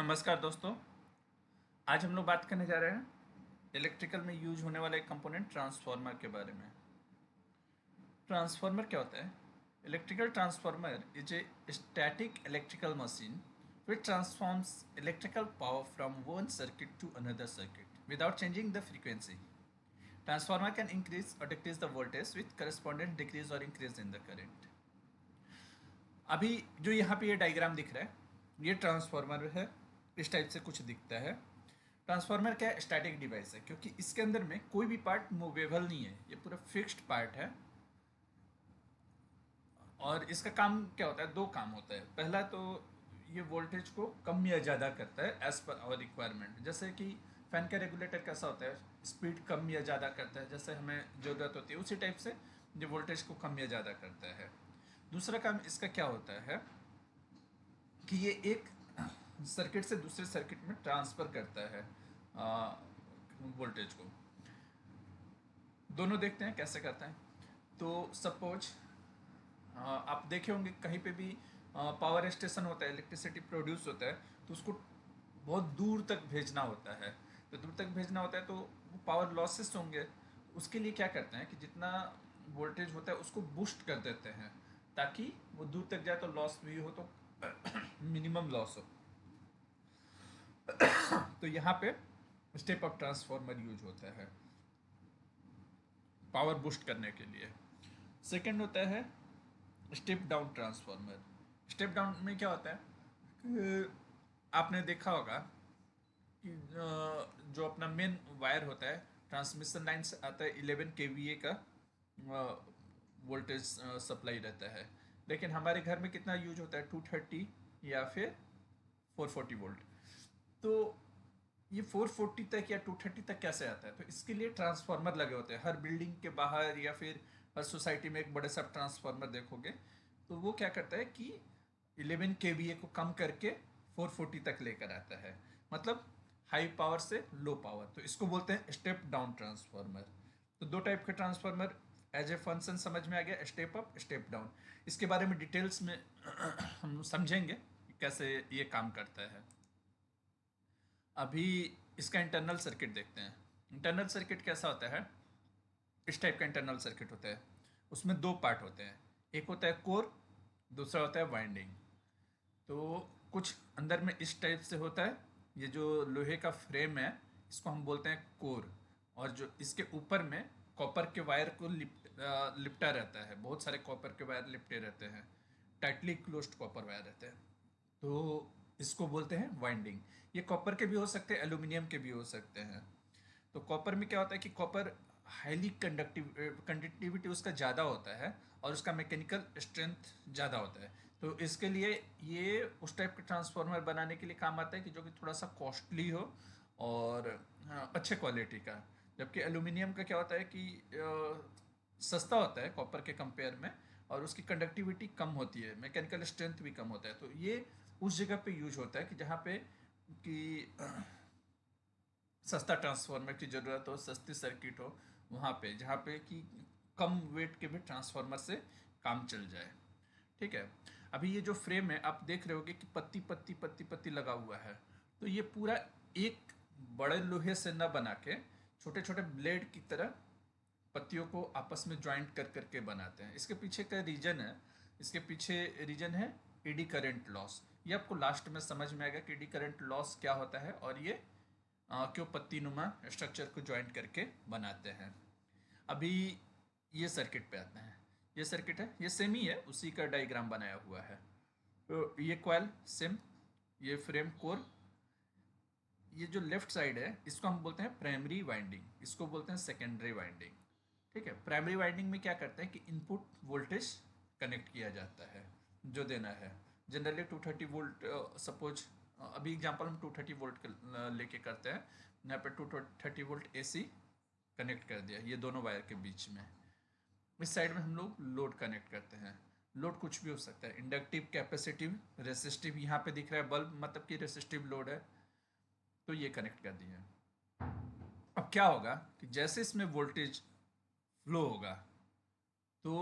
नमस्कार दोस्तों। आज हम लोग बात करने जा रहे हैं इलेक्ट्रिकल में यूज होने वाले कंपोनेंट ट्रांसफार्मर के बारे में। ट्रांसफार्मर क्या होता है? Electrical transformer is a static electrical machine which transforms electrical power from one circuit to another circuit without changing the frequency. Transformer can increase or decrease the voltage with corresponding decrease or increase in the current. अभी जो यहाँ पे ये diagram दिख रहा है ये transformer है। इस टाइप से कुछ दिखता है। ट्रांसफार्मर क्या है? स्टैटिक डिवाइस है, क्योंकि इसके अंदर में कोई भी पार्ट मूवेबल नहीं है, ये पूरा फिक्स्ड पार्ट है। और इसका काम क्या होता है? दो काम होता है। पहला तो ये वोल्टेज को कम या ज़्यादा करता है एज पर आवर रिक्वायरमेंट। जैसे कि फैन का रेगुलेटर कैसा होता है, स्पीड कम या ज़्यादा करता है, जैसे हमें ज़रूरत होती है उसी टाइप से ये वोल्टेज को कम या ज़्यादा करता है। दूसरा काम इसका क्या होता है कि ये एक सर्किट से दूसरे सर्किट में ट्रांसफ़र करता है वोल्टेज को। दोनों देखते हैं कैसे करता है। तो सपोज आप देखे होंगे कहीं पे भी पावर स्टेशन होता है, इलेक्ट्रिसिटी प्रोड्यूस होता है, तो उसको बहुत दूर तक भेजना होता है। तो दूर तक भेजना होता है तो वो पावर लॉसेस होंगे। उसके लिए क्या करते हैं कि जितना वोल्टेज होता है उसको बूस्ट कर देते हैं ताकि वो दूर तक जाए, तो लॉस भी हो तो मिनिमम लॉस हो। तो यहाँ पे स्टेप अप ट्रांसफार्मर यूज होता है पावर बूस्ट करने के लिए। सेकंड होता है step down transformer. Step down में क्या होता है कि आपने देखा होगा कि जो अपना मेन वायर होता है, ट्रांसमिशन लाइन से आता है 11 केवीए का वोल्टेज सप्लाई रहता है। लेकिन हमारे घर में कितना यूज होता है? 230 या फिर 440 वोल्ट। तो ये 440 तक या 230 तक कैसे आता है? तो इसके लिए ट्रांसफार्मर लगे होते हैं हर बिल्डिंग के बाहर, या फिर हर सोसाइटी में एक बड़े सा ट्रांसफार्मर देखोगे। तो वो क्या करता है कि 11 केवीए को कम करके 440 तक लेकर आता है, मतलब हाई पावर से लो पावर। तो इसको बोलते हैं स्टेप डाउन ट्रांसफार्मर। तो दो टाइप के ट्रांसफार्मर एज ए फंक्शन समझ में आ गया, स्टेप अप स्टेप डाउन। इसके बारे में डिटेल्स में हम समझेंगे कि कैसे ये काम करता है। अभी इसका इंटरनल सर्किट देखते हैं। इंटरनल सर्किट कैसा होता है? इस टाइप का इंटरनल सर्किट होता है। उसमें दो पार्ट होते हैं, एक होता है कोर, दूसरा होता है वाइंडिंग। तो कुछ अंदर में इस टाइप से होता है। ये जो लोहे का फ्रेम है इसको हम बोलते हैं कोर। और जो इसके ऊपर में कॉपर के वायर को लिपटा रहता है, बहुत सारे कॉपर के वायर लिपटे रहते हैं, टाइटली क्लोज्ड कॉपर वायर रहते हैं। तो इसको बोलते हैं वाइंडिंग। ये कॉपर के भी हो सकते हैं, एल्यूमिनियम के भी हो सकते हैं। तो कॉपर में क्या होता है कि कॉपर हाईली कंडक्टिविटी उसका ज़्यादा होता है और उसका मैकेनिकल स्ट्रेंथ ज़्यादा होता है। तो इसके लिए ये उस टाइप के ट्रांसफार्मर बनाने के लिए काम आता है कि जो कि थोड़ा सा कॉस्टली हो और अच्छे क्वालिटी का। जबकि एल्यूमिनियम का क्या होता है कि सस्ता होता है कॉपर के कंपेयर में, और उसकी कंडक्टिविटी कम होती है, मैकेनिकल स्ट्रेंथ भी कम होता है। तो ये उस जगह पे यूज होता है कि जहाँ पे कि सस्ता ट्रांसफार्मर की ज़रूरत हो, सस्ती सर्किट हो, वहाँ पे जहाँ पे कि कम वेट के भी ट्रांसफार्मर से काम चल जाए। ठीक है। अभी ये जो फ्रेम है आप देख रहे होगे कि पत्ती पत्ती पत्ती पत्ती लगा हुआ है। तो ये पूरा एक बड़े लोहे से न बना के छोटे छोटे ब्लेड की तरह पत्तियों को आपस में ज्वाइंट कर करके बनाते हैं। इसके पीछे का रीजन है, इसके पीछे रीजन है एडी करंट लॉस। ये आपको लास्ट में समझ में आएगा कि एडी करंट लॉस क्या होता है और ये क्यों पत्ती नुमा स्ट्रक्चर को ज्वाइंट करके बनाते हैं। अभी ये सर्किट पे आते हैं। ये सर्किट है, ये सेम ही है, उसी का डायग्राम बनाया हुआ है। तो ये कॉइल सेम, ये फ्रेम कोर। ये जो लेफ्ट साइड है इसको हम बोलते हैं प्राइमरी वाइंडिंग, इसको बोलते हैं सेकेंडरी वाइंडिंग। ठीक है। प्राइमरी वाइंडिंग में क्या करते हैं कि इनपुट वोल्टेज कनेक्ट किया जाता है जो देना है। जनरली 230 वोल्ट, सपोज अभी एग्जांपल हम 230 वोल्ट लेके करते हैं। यहाँ पे 230 वोल्ट एसी कनेक्ट कर दिया ये दोनों वायर के बीच में। इस साइड में हम लोग लोड कनेक्ट करते हैं। लोड कुछ भी हो सकता है, इंडक्टिव, कैपेसिटिव, रेसिस्टिव। यहाँ पे दिख रहा है बल्ब, मतलब कि रेसिस्टिव लोड है। तो ये कनेक्ट कर दिए। अब क्या होगा कि जैसे इसमें वोल्टेज फ्लो होगा तो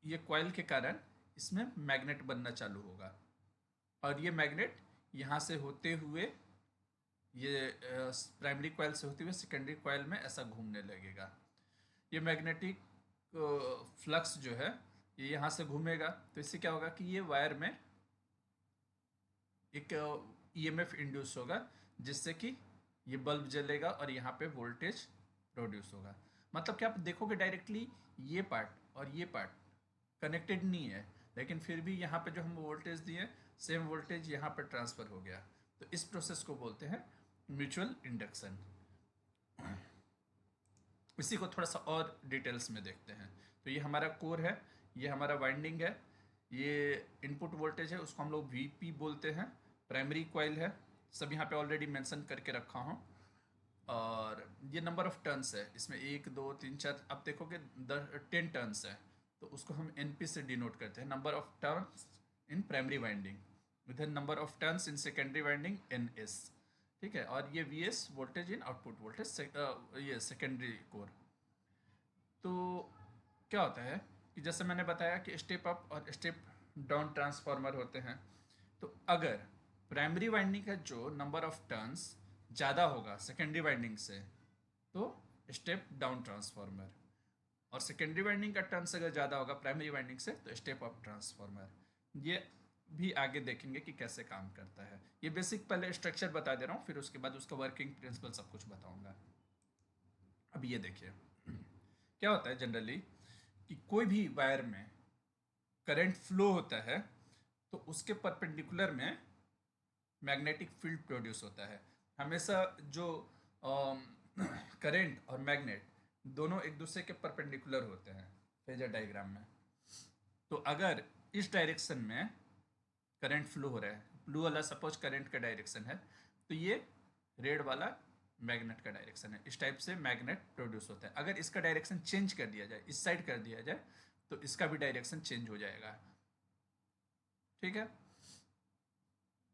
ये कॉइल के कारण इसमें मैग्नेट बनना चालू होगा, और ये मैग्नेट यहाँ से होते हुए ये प्राइमरी कॉइल से होते हुए सेकेंडरी कॉइल में ऐसा घूमने लगेगा। ये मैग्नेटिक फ्लक्स जो है ये यहाँ से घूमेगा, तो इससे क्या होगा कि ये वायर में एक ईएमएफ इंड्यूस होगा, जिससे कि ये बल्ब जलेगा और यहाँ पे वोल्टेज प्रोड्यूस होगा। मतलब कि आप देखोगे डायरेक्टली ये पार्ट और ये पार्ट कनेक्टेड नहीं है, लेकिन फिर भी यहाँ पे जो हम वोल्टेज दिए सेम वोल्टेज यहाँ पर ट्रांसफ़र हो गया। तो इस प्रोसेस को बोलते हैं म्यूचुअल इंडक्शन। इसी को थोड़ा सा और डिटेल्स में देखते हैं। तो ये हमारा कोर है, ये हमारा वाइंडिंग है, ये इनपुट वोल्टेज है, उसको हम लोग वीपी बोलते हैं। प्राइमरी कॉइल है, सब यहाँ पे ऑलरेडी मेंशन करके रखा हूँ। और ये नंबर ऑफ टर्न्स है, इसमें 1 2 3 4, अब देखोगे 10 टर्न्स है, तो उसको हम एनपी से डिनोट करते हैं, number of turns in primary winding, with number of turns in secondary winding NS. ठीक है, और ये वी एस वोल्टेज इन आउटपुट वोल्टेज, ये सेकेंडरी कोर। तो क्या होता है कि जैसे मैंने बताया कि स्टेप अप और स्टेप डाउन ट्रांसफार्मर होते हैं। तो अगर प्राइमरी वाइंडिंग का जो नंबर ऑफ टर्न्स ज़्यादा होगा सेकेंडरी वाइंडिंग से, तो स्टेप डाउन ट्रांसफार्मर, और सेकेंडरी वाइंडिंग का टर्न्स अगर ज़्यादा होगा प्राइमरी वाइंडिंग से, तो स्टेप अप ट्रांसफार्मर। ये भी आगे देखेंगे कि कैसे काम करता है। ये बेसिक पहले स्ट्रक्चर बता दे रहा हूँ, फिर उसके बाद उसका वर्किंग प्रिंसिपल सब कुछ बताऊंगा। अब ये देखिए क्या होता है जनरली कि कोई भी वायर में करंट फ्लो होता है, तो उसके परपेंडिकुलर में मैग्नेटिक फील्ड प्रोड्यूस होता है। हमेशा जो करंट और मैग्नेट दोनों एक दूसरे के परपेंडिकुलर होते हैं फेजर डायग्राम में। तो अगर इस डायरेक्शन में करंट फ्लो हो रहा है, ब्लू वाला सपोज करंट का डायरेक्शन है, तो ये रेड वाला मैग्नेट का डायरेक्शन है। इस टाइप से मैग्नेट प्रोड्यूस होता है। अगर इसका डायरेक्शन चेंज कर दिया जाए, इस साइड कर दिया जाए, तो इसका भी डायरेक्शन चेंज हो जाएगा। ठीक है,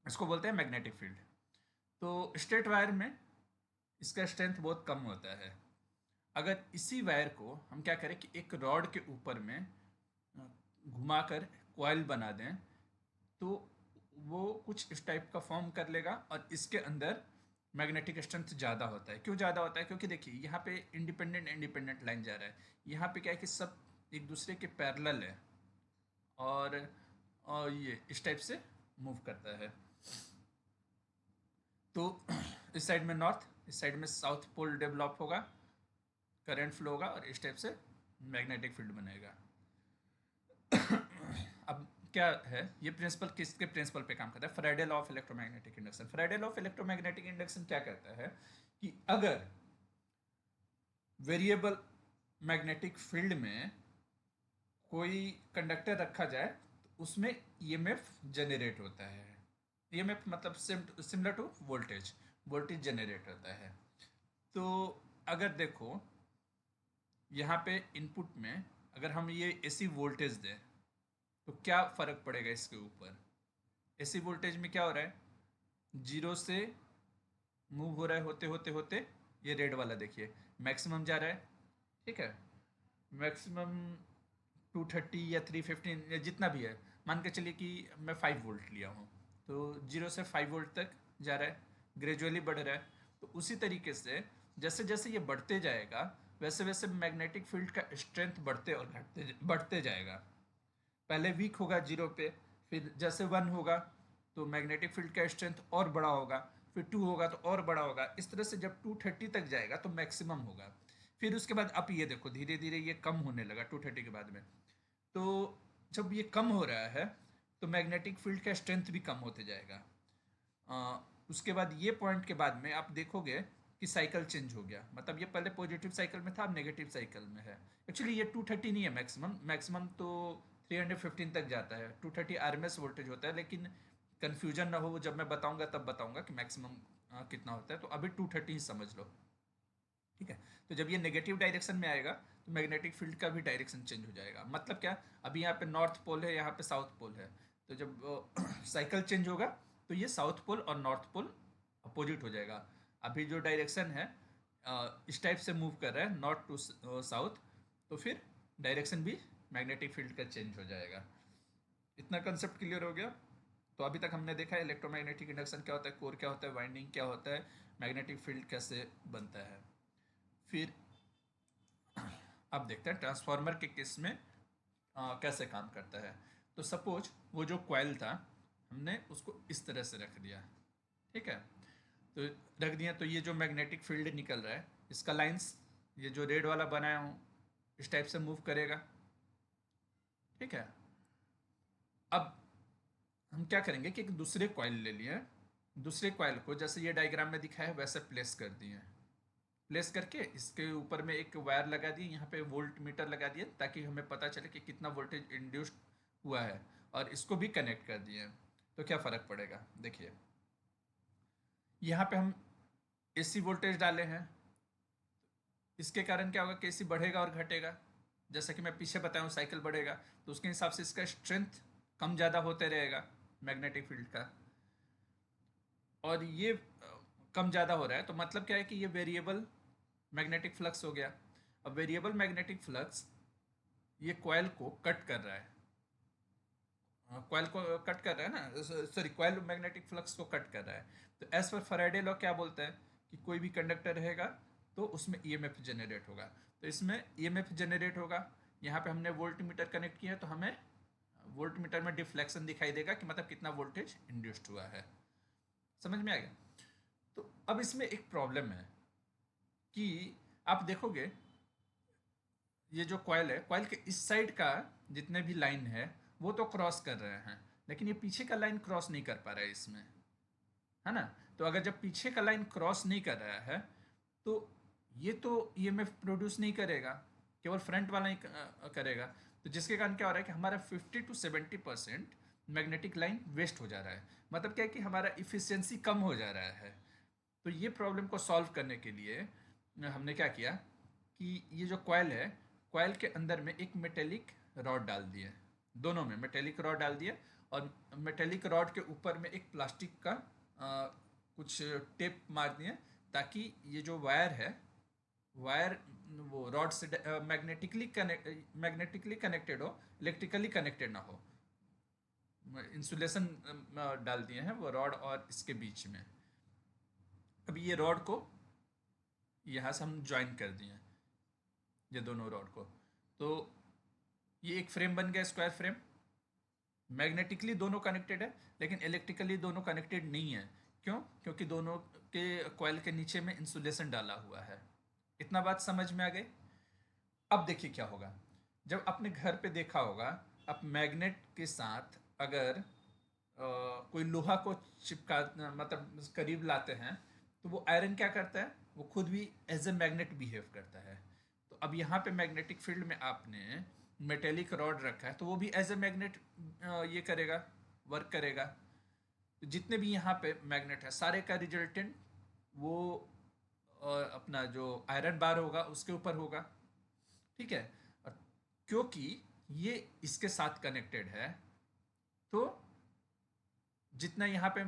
इसको बोलते हैं मैग्नेटिक फील्ड। तो स्ट्रेट वायर में इसका स्ट्रेंथ बहुत कम होता है। अगर इसी वायर को हम क्या करें कि एक रॉड के ऊपर में घुमाकर कॉइल बना दें, तो वो कुछ इस टाइप का फॉर्म कर लेगा, और इसके अंदर मैग्नेटिक स्ट्रेंथ ज़्यादा होता है। क्यों ज़्यादा होता है? क्योंकि देखिए यहाँ पे इंडिपेंडेंट लाइन जा रहा है, यहाँ पे क्या है कि सब एक दूसरे के पैरेलल है, और ये इस टाइप से मूव करता है। तो इस साइड में नॉर्थ, इस साइड में साउथ पोल डेवलप होगा, करंट फ्लो होगा, और इस टाइप से मैग्नेटिक फील्ड बनेगा। अब क्या है, ये प्रिंसिपल किसके प्रिंसिपल पे काम करता है? Faraday law of electromagnetic induction. Faraday law of electromagnetic induction क्या कहता है कि अगर वेरिएबल मैग्नेटिक फील्ड में कोई कंडक्टर रखा जाए, तो उसमें ईएमएफ जनरेट होता है। ईएमएफ मतलब similar to voltage, voltage generate होता है। तो अगर देखो यहाँ पे इनपुट में अगर हम ये एसी वोल्टेज दें, तो क्या फ़र्क पड़ेगा इसके ऊपर? एसी वोल्टेज में क्या हो रहा है, जीरो से मूव हो रहा है, होते होते होते ये रेड वाला देखिए मैक्सिमम जा रहा है। ठीक है, मैक्सिमम 230 या 315 या जितना भी है, मान के चलिए कि मैं 5 वोल्ट लिया हूँ, तो 0 से 5 वोल्ट तक जा रहा है, ग्रेजुअली बढ़ रहा है। तो उसी तरीके से जैसे जैसे ये बढ़ते जाएगा, वैसे वैसे मैग्नेटिक फील्ड का स्ट्रेंथ बढ़ते और घटते बढ़ते जाएगा। पहले वीक होगा 0 पे, फिर जैसे 1 होगा तो मैग्नेटिक फील्ड का स्ट्रेंथ और बड़ा होगा, फिर 2 होगा तो और बड़ा होगा। इस तरह से जब 230 तक जाएगा तो मैक्सिमम होगा। फिर उसके बाद अब ये देखो धीरे धीरे ये कम होने लगा 230 के बाद में। तो जब ये कम हो रहा है तो मैग्नेटिक फील्ड का स्ट्रेंथ भी कम होते जाएगा। उसके बाद ये पॉइंट के बाद में आप देखोगे कि साइकिल चेंज हो गया, मतलब ये पहले पॉजिटिव साइकिल में था, अब नेगेटिव साइकिल में है। एक्चुअली ये 230 नहीं है मैक्सिमम, मैक्सिमम तो 315 तक जाता है। 230 आरएमएस वोल्टेज होता है, लेकिन कन्फ्यूजन ना हो, जब मैं बताऊंगा तब बताऊंगा कि मैक्सिमम कितना होता है। तो अभी 230 ही समझ लो। ठीक है, तो जब ये नेगेटिव डायरेक्शन में आएगा तो मैग्नेटिक फील्ड का भी डायरेक्शन चेंज हो जाएगा। मतलब क्या, अभी यहाँ पे नॉर्थ पोल है, यहाँ पे साउथ पोल है, तो जब साइकिल चेंज होगा तो ये साउथ पोल और नॉर्थ पोल अपोजिट हो जाएगा। अभी जो डायरेक्शन है इस टाइप से मूव कर रहा है नॉर्थ टू साउथ, तो फिर डायरेक्शन भी मैग्नेटिक फील्ड का चेंज हो जाएगा। इतना कंसेप्ट क्लियर हो गया? तो अभी तक हमने देखा है इलेक्ट्रोमैग्नेटिक इंडक्शन क्या होता है, कोर क्या होता है, वाइंडिंग क्या होता है, मैग्नेटिक फील्ड कैसे बनता है। फिर अब देखते हैं ट्रांसफार्मर के केस में कैसे काम करता है। तो सपोज वो जो कॉइल था हमने उसको इस तरह से रख दिया, ठीक है। तो रख दिया तो ये जो मैग्नेटिक फील्ड निकल रहा है इसका लाइंस ये जो रेड वाला बनाया हूँ इस टाइप से मूव करेगा, ठीक है। अब हम क्या करेंगे कि एक दूसरे कॉइल ले लिए, दूसरे कॉइल को जैसे ये डायग्राम में दिखा है वैसे प्लेस कर दिए, प्लेस करके इसके ऊपर में एक वायर लगा दिए, यहाँ पे वोल्ट मीटर लगा दिए ताकि हमें पता चले कि कितना वोल्टेज इंड्यूस्ड हुआ है, और इसको भी कनेक्ट कर दिए। तो क्या फ़र्क पड़ेगा, देखिए यहाँ पे हम एसी वोल्टेज डाले हैं, इसके कारण क्या होगा कि एसी बढ़ेगा और घटेगा, जैसा कि मैं पीछे बताऊँ साइकिल बढ़ेगा तो उसके हिसाब से इसका स्ट्रेंथ कम ज़्यादा होते रहेगा मैग्नेटिक फील्ड का, और ये कम ज़्यादा हो रहा है तो मतलब क्या है कि ये वेरिएबल मैग्नेटिक फ्लक्स हो गया। अब वेरिएबल मैग्नेटिक फ्लक्स ये कॉइल को कट कर रहा है, कॉइल को कट कर रहा है ना, सॉरी कॉइल मैग्नेटिक फ्लक्स को कट कर रहा है। तो एज पर फैराडे लॉ क्या बोलता है कि कोई भी कंडक्टर रहेगा तो उसमें ईएमएफ जनरेट होगा, तो इसमें ईएमएफ जनरेट होगा। यहाँ पे हमने वोल्ट मीटर कनेक्ट किया है तो हमें वोल्ट मीटर में डिफ्लेक्शन दिखाई देगा कि मतलब कितना वोल्टेज इंड्यूस्ड हुआ है, समझ में आ गया। तो अब इसमें एक प्रॉब्लम है कि आप देखोगे ये जो कॉइल है, कॉइल के इस साइड का जितने भी लाइन है वो तो क्रॉस कर रहे हैं, लेकिन ये पीछे का लाइन क्रॉस नहीं कर पा रहा है इसमें, है ना। तो अगर जब पीछे का लाइन क्रॉस नहीं कर रहा है तो ये तो ईएमएफ प्रोड्यूस नहीं करेगा, केवल फ्रंट वाला ही करेगा। तो जिसके कारण क्या हो रहा है कि हमारा 50 to 70% मैग्नेटिक लाइन वेस्ट हो जा रहा है, मतलब क्या है कि हमारा इफिशियंसी कम हो जा रहा है। तो ये प्रॉब्लम को सॉल्व करने के लिए हमने क्या किया कि ये जो कॉइल है, कॉइल के अंदर में एक मेटेलिक रॉड डाल दिए, दोनों में मेटेलिक रॉड डाल दिए, और मेटेलिक रॉड के ऊपर में एक प्लास्टिक का कुछ टेप मार दिए ताकि ये जो वायर है, वायर वो रॉड से मैग्नेटिकली कनेक्टेड हो, इलेक्ट्रिकली कनेक्टेड ना हो। इंसुलेशन डाल दिए हैं वो रॉड और इसके बीच में। अब ये रॉड को यहाँ से हम ज्वाइन कर दिए ये दोनों रॉड को, तो ये एक फ्रेम बन गया, स्क्वायर फ्रेम। मैग्नेटिकली दोनों कनेक्टेड है लेकिन इलेक्ट्रिकली दोनों कनेक्टेड नहीं है। क्यों? क्योंकि दोनों के कॉइल के नीचे में इंसुलेशन डाला हुआ है। इतना बात समझ में आ गई। अब देखिए क्या होगा, जब अपने घर पे देखा होगा आप मैग्नेट के साथ अगर कोई लोहा को चिपका मतलब करीब लाते हैं तो वो आयरन क्या करता है, वो खुद भी एज ए मैग्नेट बिहेव करता है। तो अब यहाँ पे मैग्नेटिक फील्ड में आपने मेटेलिक रॉड रखा है तो वो भी एज ए मैग्नेट ये करेगा, वर्क करेगा। तो जितने भी यहाँ पे मैग्नेट है सारे का रिजल्टेंट वो अपना जो आयरन बार होगा उसके ऊपर होगा, ठीक है। और क्योंकि ये इसके साथ कनेक्टेड है तो जितना यहाँ पे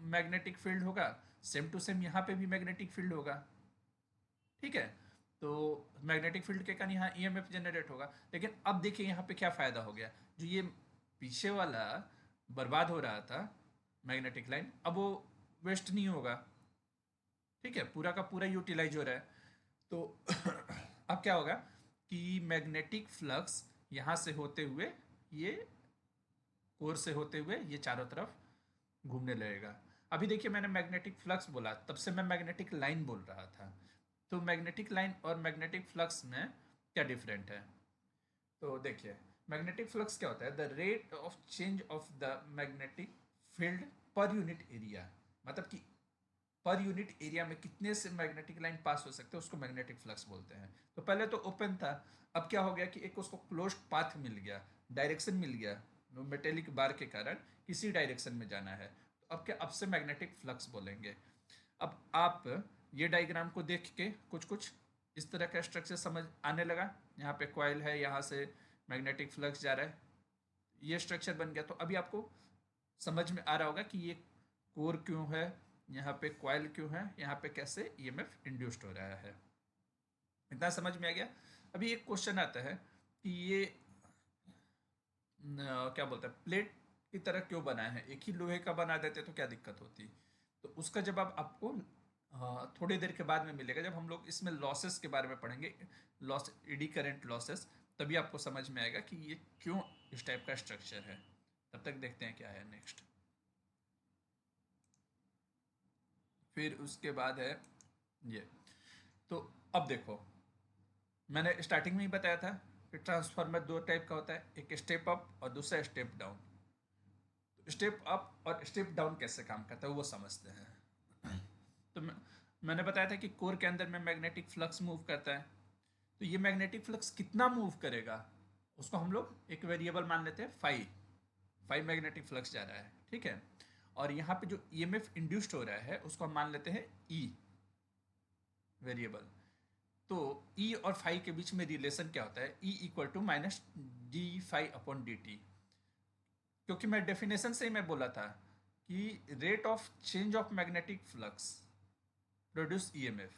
मैग्नेटिक फील्ड होगा सेम टू सेम यहाँ पे भी मैग्नेटिक फील्ड होगा, ठीक है। तो मैग्नेटिक फील्ड के कारण यहाँ ईएमएफ जनरेट होगा। लेकिन अब देखिए यहाँ पे क्या फ़ायदा हो गया, जो ये पीछे वाला बर्बाद हो रहा था मैग्नेटिक लाइन, अब वो वेस्ट नहीं होगा, ठीक है, पूरा का पूरा यूटिलाइज हो रहा है। तो अब क्या होगा कि मैग्नेटिक फ्लक्स यहाँ से होते हुए ये कोर से होते हुए ये चारों तरफ घूमने लगेगा। अभी देखिए मैंने मैग्नेटिक फ्लक्स बोला, तब से मैं मैग्नेटिक लाइन बोल रहा था। तो मैग्नेटिक लाइन और मैग्नेटिक फ्लक्स में क्या डिफरेंट है, तो देखिए मैग्नेटिक फ्लक्स क्या होता है, the rate of change of the magnetic field per unit area, मतलब कि पर यूनिट एरिया में कितने से मैग्नेटिक लाइन पास हो सकते हैं उसको मैग्नेटिक फ्लक्स बोलते हैं। तो पहले तो ओपन था, अब क्या हो गया कि एक उसको क्लोज्ड पाथ मिल गया, डायरेक्शन मिल गया, मेटेलिक बार के कारण किसी डायरेक्शन में जाना है, तो अब क्या, अब से मैग्नेटिक फ्लक्स बोलेंगे। अब आप ये डायग्राम को देख के कुछ कुछ इस तरह का स्ट्रक्चर समझ आने लगा, यहाँ पे कॉइल है, यहाँ से मैग्नेटिक फ्लक्स जा रहा है, ये स्ट्रक्चर बन गया। तो अभी आपको समझ में आ रहा होगा कि ये कोर क्यों है, यहाँ पे कॉइल क्यों है, यहाँ पे कैसे ईएमएफ इंड्यूस्ड हो रहा है। इतना समझ में आ गया। अभी एक क्वेश्चन आता है कि ये क्या बोलते हैं, प्लेट की तरह क्यों बनाया है, एक ही लोहे का बना देते तो क्या दिक्कत होती। तो उसका जवाब आपको थोड़ी देर के बाद में मिलेगा, जब हम लोग इसमें लॉसेस के बारे में पढ़ेंगे, लॉस एडी करंट लॉसेस, तभी आपको समझ में आएगा कि ये क्यों इस टाइप का स्ट्रक्चर है। तब तक देखते हैं क्या है नेक्स्ट। फिर उसके बाद है ये। तो अब देखो, मैंने स्टार्टिंग में ही बताया था कि ट्रांसफार्मर दो टाइप का होता है, एक स्टेप अप और दूसरा स्टेप डाउन। स्टेप अप और स्टेप डाउन कैसे काम करता है वो समझते हैं। तो मैंने बताया था कि कोर के अंदर में मैग्नेटिक फ्लक्स मूव करता है। तो ये मैग्नेटिक फ्लक्स कितना मूव करेगा उसको हम लोग एक वेरिएबल मान लेते हैं, फाई। फाई मैग्नेटिक फ्लक्स जा रहा है, ठीक है। और यहाँ पे जो ईएमएफ इंड्यूस्ड हो रहा है उसको हम मान लेते हैं ई वेरिएबल। तो ई और फाई के बीच में रिलेशन क्या होता है, E equal to minus d phi upon d t. क्योंकि मैं डेफिनेशन से ही मैं बोला था कि rate of change of magnetic flux produce EMF,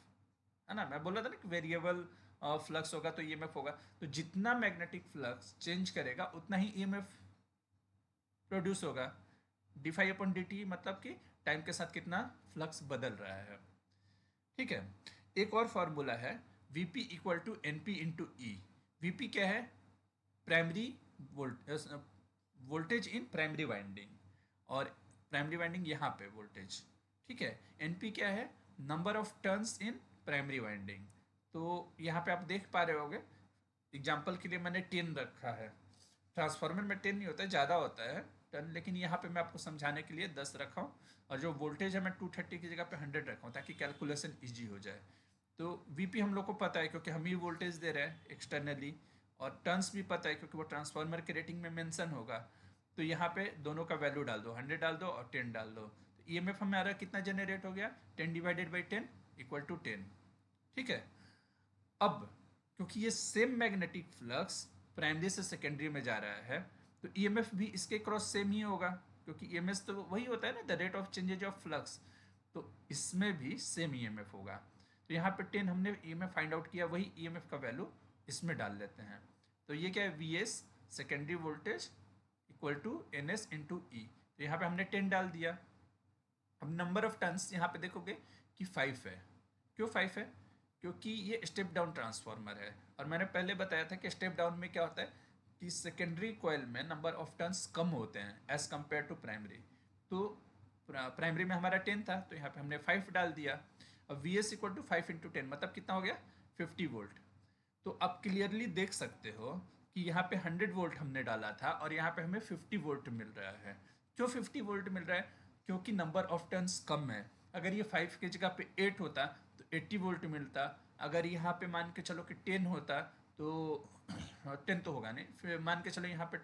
है ना। मैं बोला था ना कि वेरिएबल फ्लक्स होगा तो ईएमएफ होगा। तो जितना मैग्नेटिक फ्लक्स चेंज करेगा उतना ही ईएमएफ प्रोड्यूस होगा। D phi upon d t मतलब कि टाइम के साथ कितना फ्लक्स बदल रहा है, ठीक है। एक और फॉर्मूला है VP equal to N P into E. VP क्या है, primary voltage in primary winding, और प्राइमरी वाइंडिंग यहाँ पे वोल्टेज, ठीक है। एनपी क्या है, number of turns in primary winding. तो यहाँ पे आप देख पा रहे होगे, एग्जाम्पल के लिए मैंने 10 रखा है। ट्रांसफार्मर में 10 नहीं होता है, ज़्यादा होता है टर्न, लेकिन यहाँ पे मैं आपको समझाने के लिए 10 रखा हूँ। और जो वोल्टेज है मैं 230 की जगह पे 100 रखा हूँ ताकि कैलकुलेशन ईजी हो जाए। तो वीपी हम लोग को पता है क्योंकि हम ही वोल्टेज दे रहे हैं एक्सटर्नली, और टर्न्स भी पता है क्योंकि वो ट्रांसफार्मर के रेटिंग में मेंशन होगा। तो यहाँ पे दोनों का वैल्यू डाल दो, 100 डाल दो और 10 डाल दो। तो ईएमएफ हमारा कितना जनरेट हो गया, 10 डिवाइडेड बाई 10 इक्वल टू 10, ठीक है। अब क्योंकि ये सेम मैग्नेटिक फ्लक्स प्राइमरी से सेकेंडरी में जा रहा है, तो ईएमएफ भी इसके क्रॉस सेम ही होगा, क्योंकि ईएमएफ तो वही होता है ना, the rate of changes of flux. तो इसमें भी सेम ईएमएफ होगा। तो यहाँ पे 10 हमने ईएमएफ फाइंड आउट किया, वही ईएमएफ का वैल्यू इसमें डाल लेते हैं। तो ये क्या है, V S secondary voltage equal to N S into E. तो यहाँ पे हमने 10 डाल दिया। अब नंबर ऑफ टर्न्स यहाँ पे देखोगे कि 5 है। क्यों 5 है, क्योंकि ये स्टेप डाउन ट्रांसफार्मर है। और मैंने पहले बताया था कि स्टेप डाउन में क्या होता है कि सेकेंडरी कॉइल में नंबर ऑफ टर्न्स कम होते हैं एज कंपेयर टू प्राइमरी। तो प्राइमरी में हमारा 10 था तो यहाँ पे हमने 5 डाल दिया। अब V S equal to 5 into 10 मतलब कितना हो गया, 50 वोल्ट। तो आप क्लियरली देख सकते हो कि यहाँ पे 100 वोल्ट हमने डाला था और यहाँ पे हमें 50 वोल्ट मिल रहा है। क्यों 50 वोल्ट मिल रहा है, क्योंकि नंबर ऑफ टर्न्स कम है। अगर ये 5 की जगह पे 8 होता तो 80 वोल्ट मिलता। अगर यहाँ पे मान के चलो कि 10 होता तो 10 तो होगा नहीं, फिर मान के चलो यहाँ पे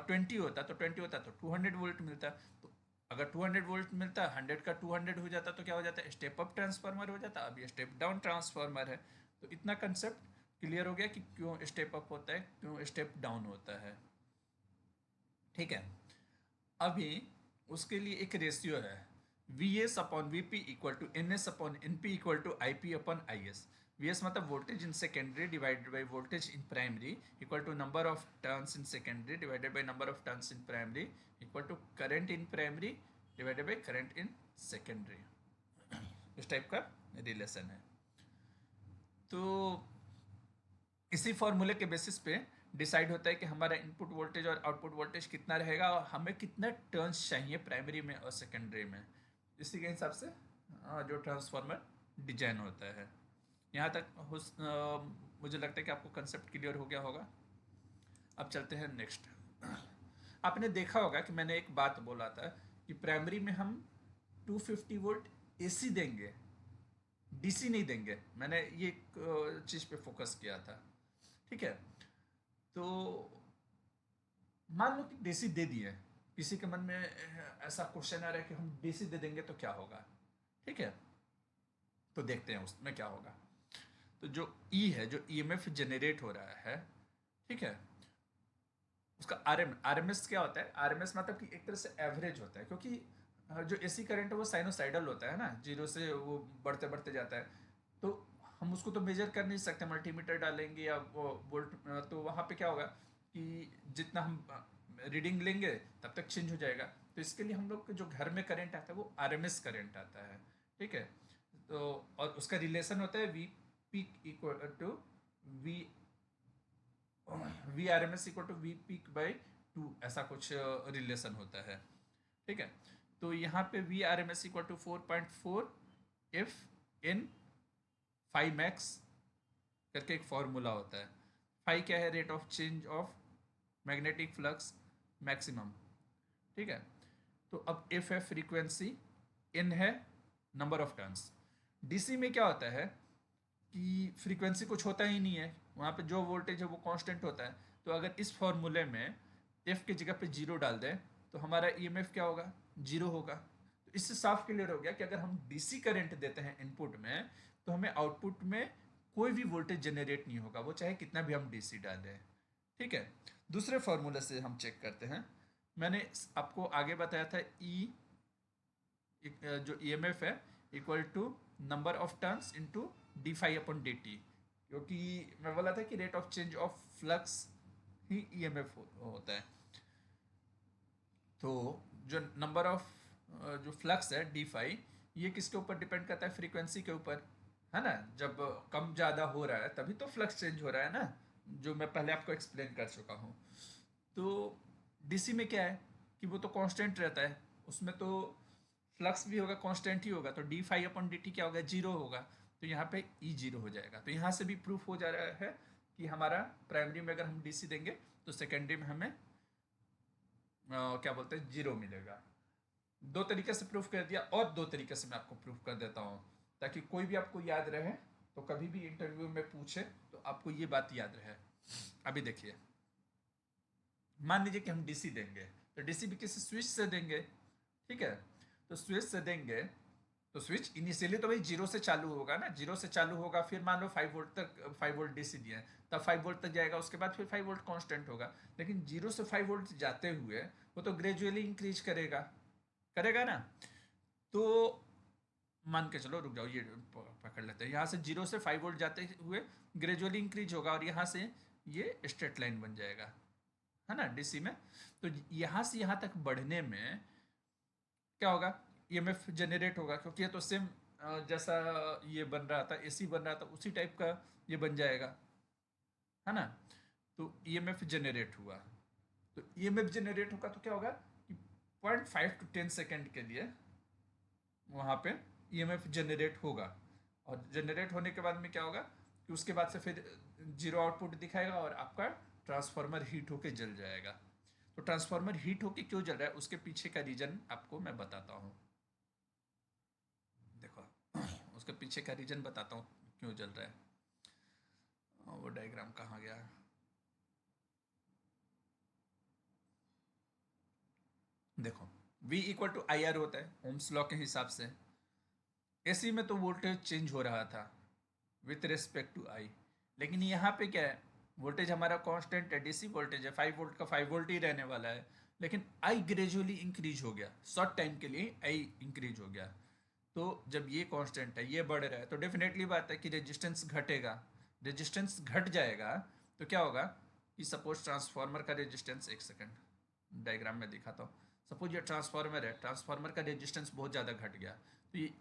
20 होता तो 20 होता तो 200 वोल्ट मिलता। तो अगर 200 वोल्ट मिलता, 100 का 200 हो जाता तो क्या हो जाता, स्टेप अप ट्रांसफार्मर हो जाता। अब ये स्टेप डाउन ट्रांसफार्मर है। तो इतना कंसेप्ट क्लियर हो गया कि क्यों स्टेप अप होता है, क्यों स्टेप डाउन होता है, ठीक है। अभी उसके लिए एक रेशियो है, V S upon V P equal to N S upon N P equal to I P upon I S. V S मतलब voltage in secondary divided by voltage in primary equal to number of turns in secondary divided by number of turns in primary equal to current in primary divided by current in secondary. इस type का relation है। तो इसी फॉर्मूले के basis पे decide होता है कि हमारा इनपुट वोल्टेज और आउटपुट वोल्टेज कितना रहेगा और हमें कितने टर्न्स चाहिए प्राइमरी में और सेकेंडरी में। इसी के हिसाब से जो ट्रांसफार्मर डिजाइन होता है। यहाँ तक मुझे लगता है कि आपको कंसेप्ट क्लियर हो गया होगा। अब चलते हैं नेक्स्ट। आपने देखा होगा कि मैंने एक बात बोला था कि प्राइमरी में हम 250 वोल्ट एसी देंगे, डीसी नहीं देंगे। मैंने ये चीज़ पे फोकस किया था, ठीक है। तो मान लो कि डीसी दे दिए, किसी के मन में ऐसा क्वेश्चन आ रहा है कि हम डीसी दे देंगे तो क्या होगा, ठीक है। तो देखते हैं उसमें क्या होगा। तो जो ई है, जो ईएमएफ जनरेट हो रहा है, ठीक है, उसका आरएमएस क्या होता है। आरएमएस मतलब कि एक तरह से एवरेज होता है, क्योंकि जो एसी करंट है वो साइनोसाइडल होता है ना, जीरो से वो बढ़ते बढ़ते जाता है। तो हम उसको तो मेजर कर नहीं सकते, मल्टीमीटर डालेंगे या वो वोल्ट, तो वहाँ पे क्या होगा कि जितना हम रीडिंग लेंगे तब तक चेंज हो जाएगा। तो इसके लिए हम लोग जो घर में करंट आता है वो आरएमएस करंट आता है, ठीक है। तो और उसका रिलेशन होता है V peak equal to V V R M S equal to V peak by 2, ऐसा कुछ रिलेशन होता है, ठीक है। तो यहाँ पे V R M S equal to 4.4 F N phi max करके एक फॉर्मूला होता है। फाइव क्या है, rate of change of magnetic flux maximum, ठीक है। तो अब एफ है फ्रीक्वेंसी, इन है नंबर ऑफ टर्न्स। डीसी में क्या होता है कि फ्रीक्वेंसी कुछ होता ही नहीं है, वहाँ पे जो वोल्टेज है वो कांस्टेंट होता है। तो अगर इस फॉर्मूले में एफ की जगह पे जीरो डाल दें तो हमारा ईएमएफ क्या होगा, जीरो होगा। तो इससे साफ क्लियर हो गया कि अगर हम डीसी करंट देते हैं इनपुट में तो हमें आउटपुट में कोई भी वोल्टेज जनरेट नहीं होगा, वो चाहे कितना भी हम डीसी डालें, ठीक है। दूसरे फॉर्मूले से हम चेक करते हैं। मैंने आपको आगे बताया था ई जो ईएमएफ है equal to number of turns into d phi upon d t, क्योंकि मैं बोला था कि rate of change of flux ही ईएमएफ होता है। तो जो नंबर ऑफ जो फ्लक्स है डी फाई, ये किसके ऊपर डिपेंड करता है, फ्रीक्वेंसी के ऊपर, है ना। जब कम ज़्यादा हो रहा है तभी तो फ्लक्स चेंज हो रहा है ना, जो मैं पहले आपको एक्सप्लेन कर चुका हूँ। तो डीसी में क्या है कि वो तो कांस्टेंट रहता है, उसमें तो फ्लक्स भी होगा, कांस्टेंट ही होगा, तो d phi upon d t क्या होगा, जीरो होगा। तो यहाँ पे ई जीरो हो जाएगा। तो यहाँ से भी प्रूफ हो जा रहा है कि हमारा प्राइमरी में अगर हम डीसी देंगे तो सेकेंडरी में हमें क्या बोलते हैं, जीरो मिलेगा। दो तरीके से प्रूफ कर दिया, और दो तरीके से मैं आपको प्रूफ कर देता हूँ ताकि कोई भी आपको याद रहे, तो कभी भी इंटरव्यू में पूछे तो आपको ये बात याद रहे। अभी देखिए, मान लीजिए कि हम डीसी देंगे, तो डीसी भी किसी स्विच से देंगे, ठीक है। तो स्विच से देंगे तो स्विच इनिशियली तो भाई जीरो से चालू होगा ना, जीरो से चालू होगा, फिर मान लो 5 वोल्ट तक, 5 वोल्ट डीसी दिया है तब 5 वोल्ट तक जाएगा, उसके बाद फिर 5 वोल्ट कांस्टेंट होगा। लेकिन जीरो से 5 वोल्ट जाते हुए वो तो ग्रेजुअली इंक्रीज करेगा, करेगा ना। तो मान के चलो, रुक जाओ, ये पकड़ लेते हैं, यहाँ से जीरो से 5 वोल्ट जाते हुए ग्रेजुअली इंक्रीज होगा और यहाँ से ये स्ट्रेट लाइन बन जाएगा, है ना, डीसी में। तो यहाँ से यहाँ तक बढ़ने में क्या होगा, ईएमएफ जनरेट होगा, क्योंकि ये तो सेम जैसा ये बन रहा था, एसी बन रहा था, उसी टाइप का ये बन जाएगा, है ना। तो ईएमएफ जनरेट हुआ, तो ईएमएफ जनरेट होगा तो क्या होगा कि 0.5 to 10 सेकेंड के लिए वहाँ पे ईएमएफ जनरेट होगा, और जनरेट होने के बाद में क्या होगा कि उसके बाद से फिर जीरो आउटपुट दिखाएगा और आपका ट्रांसफार्मर हीट होके जल जाएगा। तो ट्रांसफार्मर हीट होके क्यों जल रहा है उसके पीछे का रीजन आपको मैं बताता हूँ। देखो, उसके पीछे का रीजन बताता हूँ क्यों जल रहा है। वो डायग्राम कहाँ गया, देखो, V equal to I R होता है ओम्स लॉ के हिसाब से। एसी में तो वोल्टेज चेंज हो रहा था विथ रिस्पेक्ट टू आई, लेकिन यहाँ पे क्या है, वोल्टेज हमारा कांस्टेंट है, डीसी वोल्टेज है, 5 वोल्ट का 5 वोल्ट ही रहने वाला है। लेकिन आई ग्रेजुअली इंक्रीज हो गया, शॉर्ट टाइम के लिए आई इंक्रीज हो गया। तो जब ये कांस्टेंट है, ये बढ़ रहा है, तो डेफिनेटली बात है कि रेजिस्टेंस घटेगा। रेजिस्टेंस घट जाएगा तो क्या होगा कि सपोज ट्रांसफार्मर का रेजिस्टेंस, एक सेकंड डायग्राम में दिखाता हूँ। सपोज ये ट्रांसफार्मर है, ट्रांसफार्मर का रेजिस्टेंस बहुत ज़्यादा घट गया, तो ये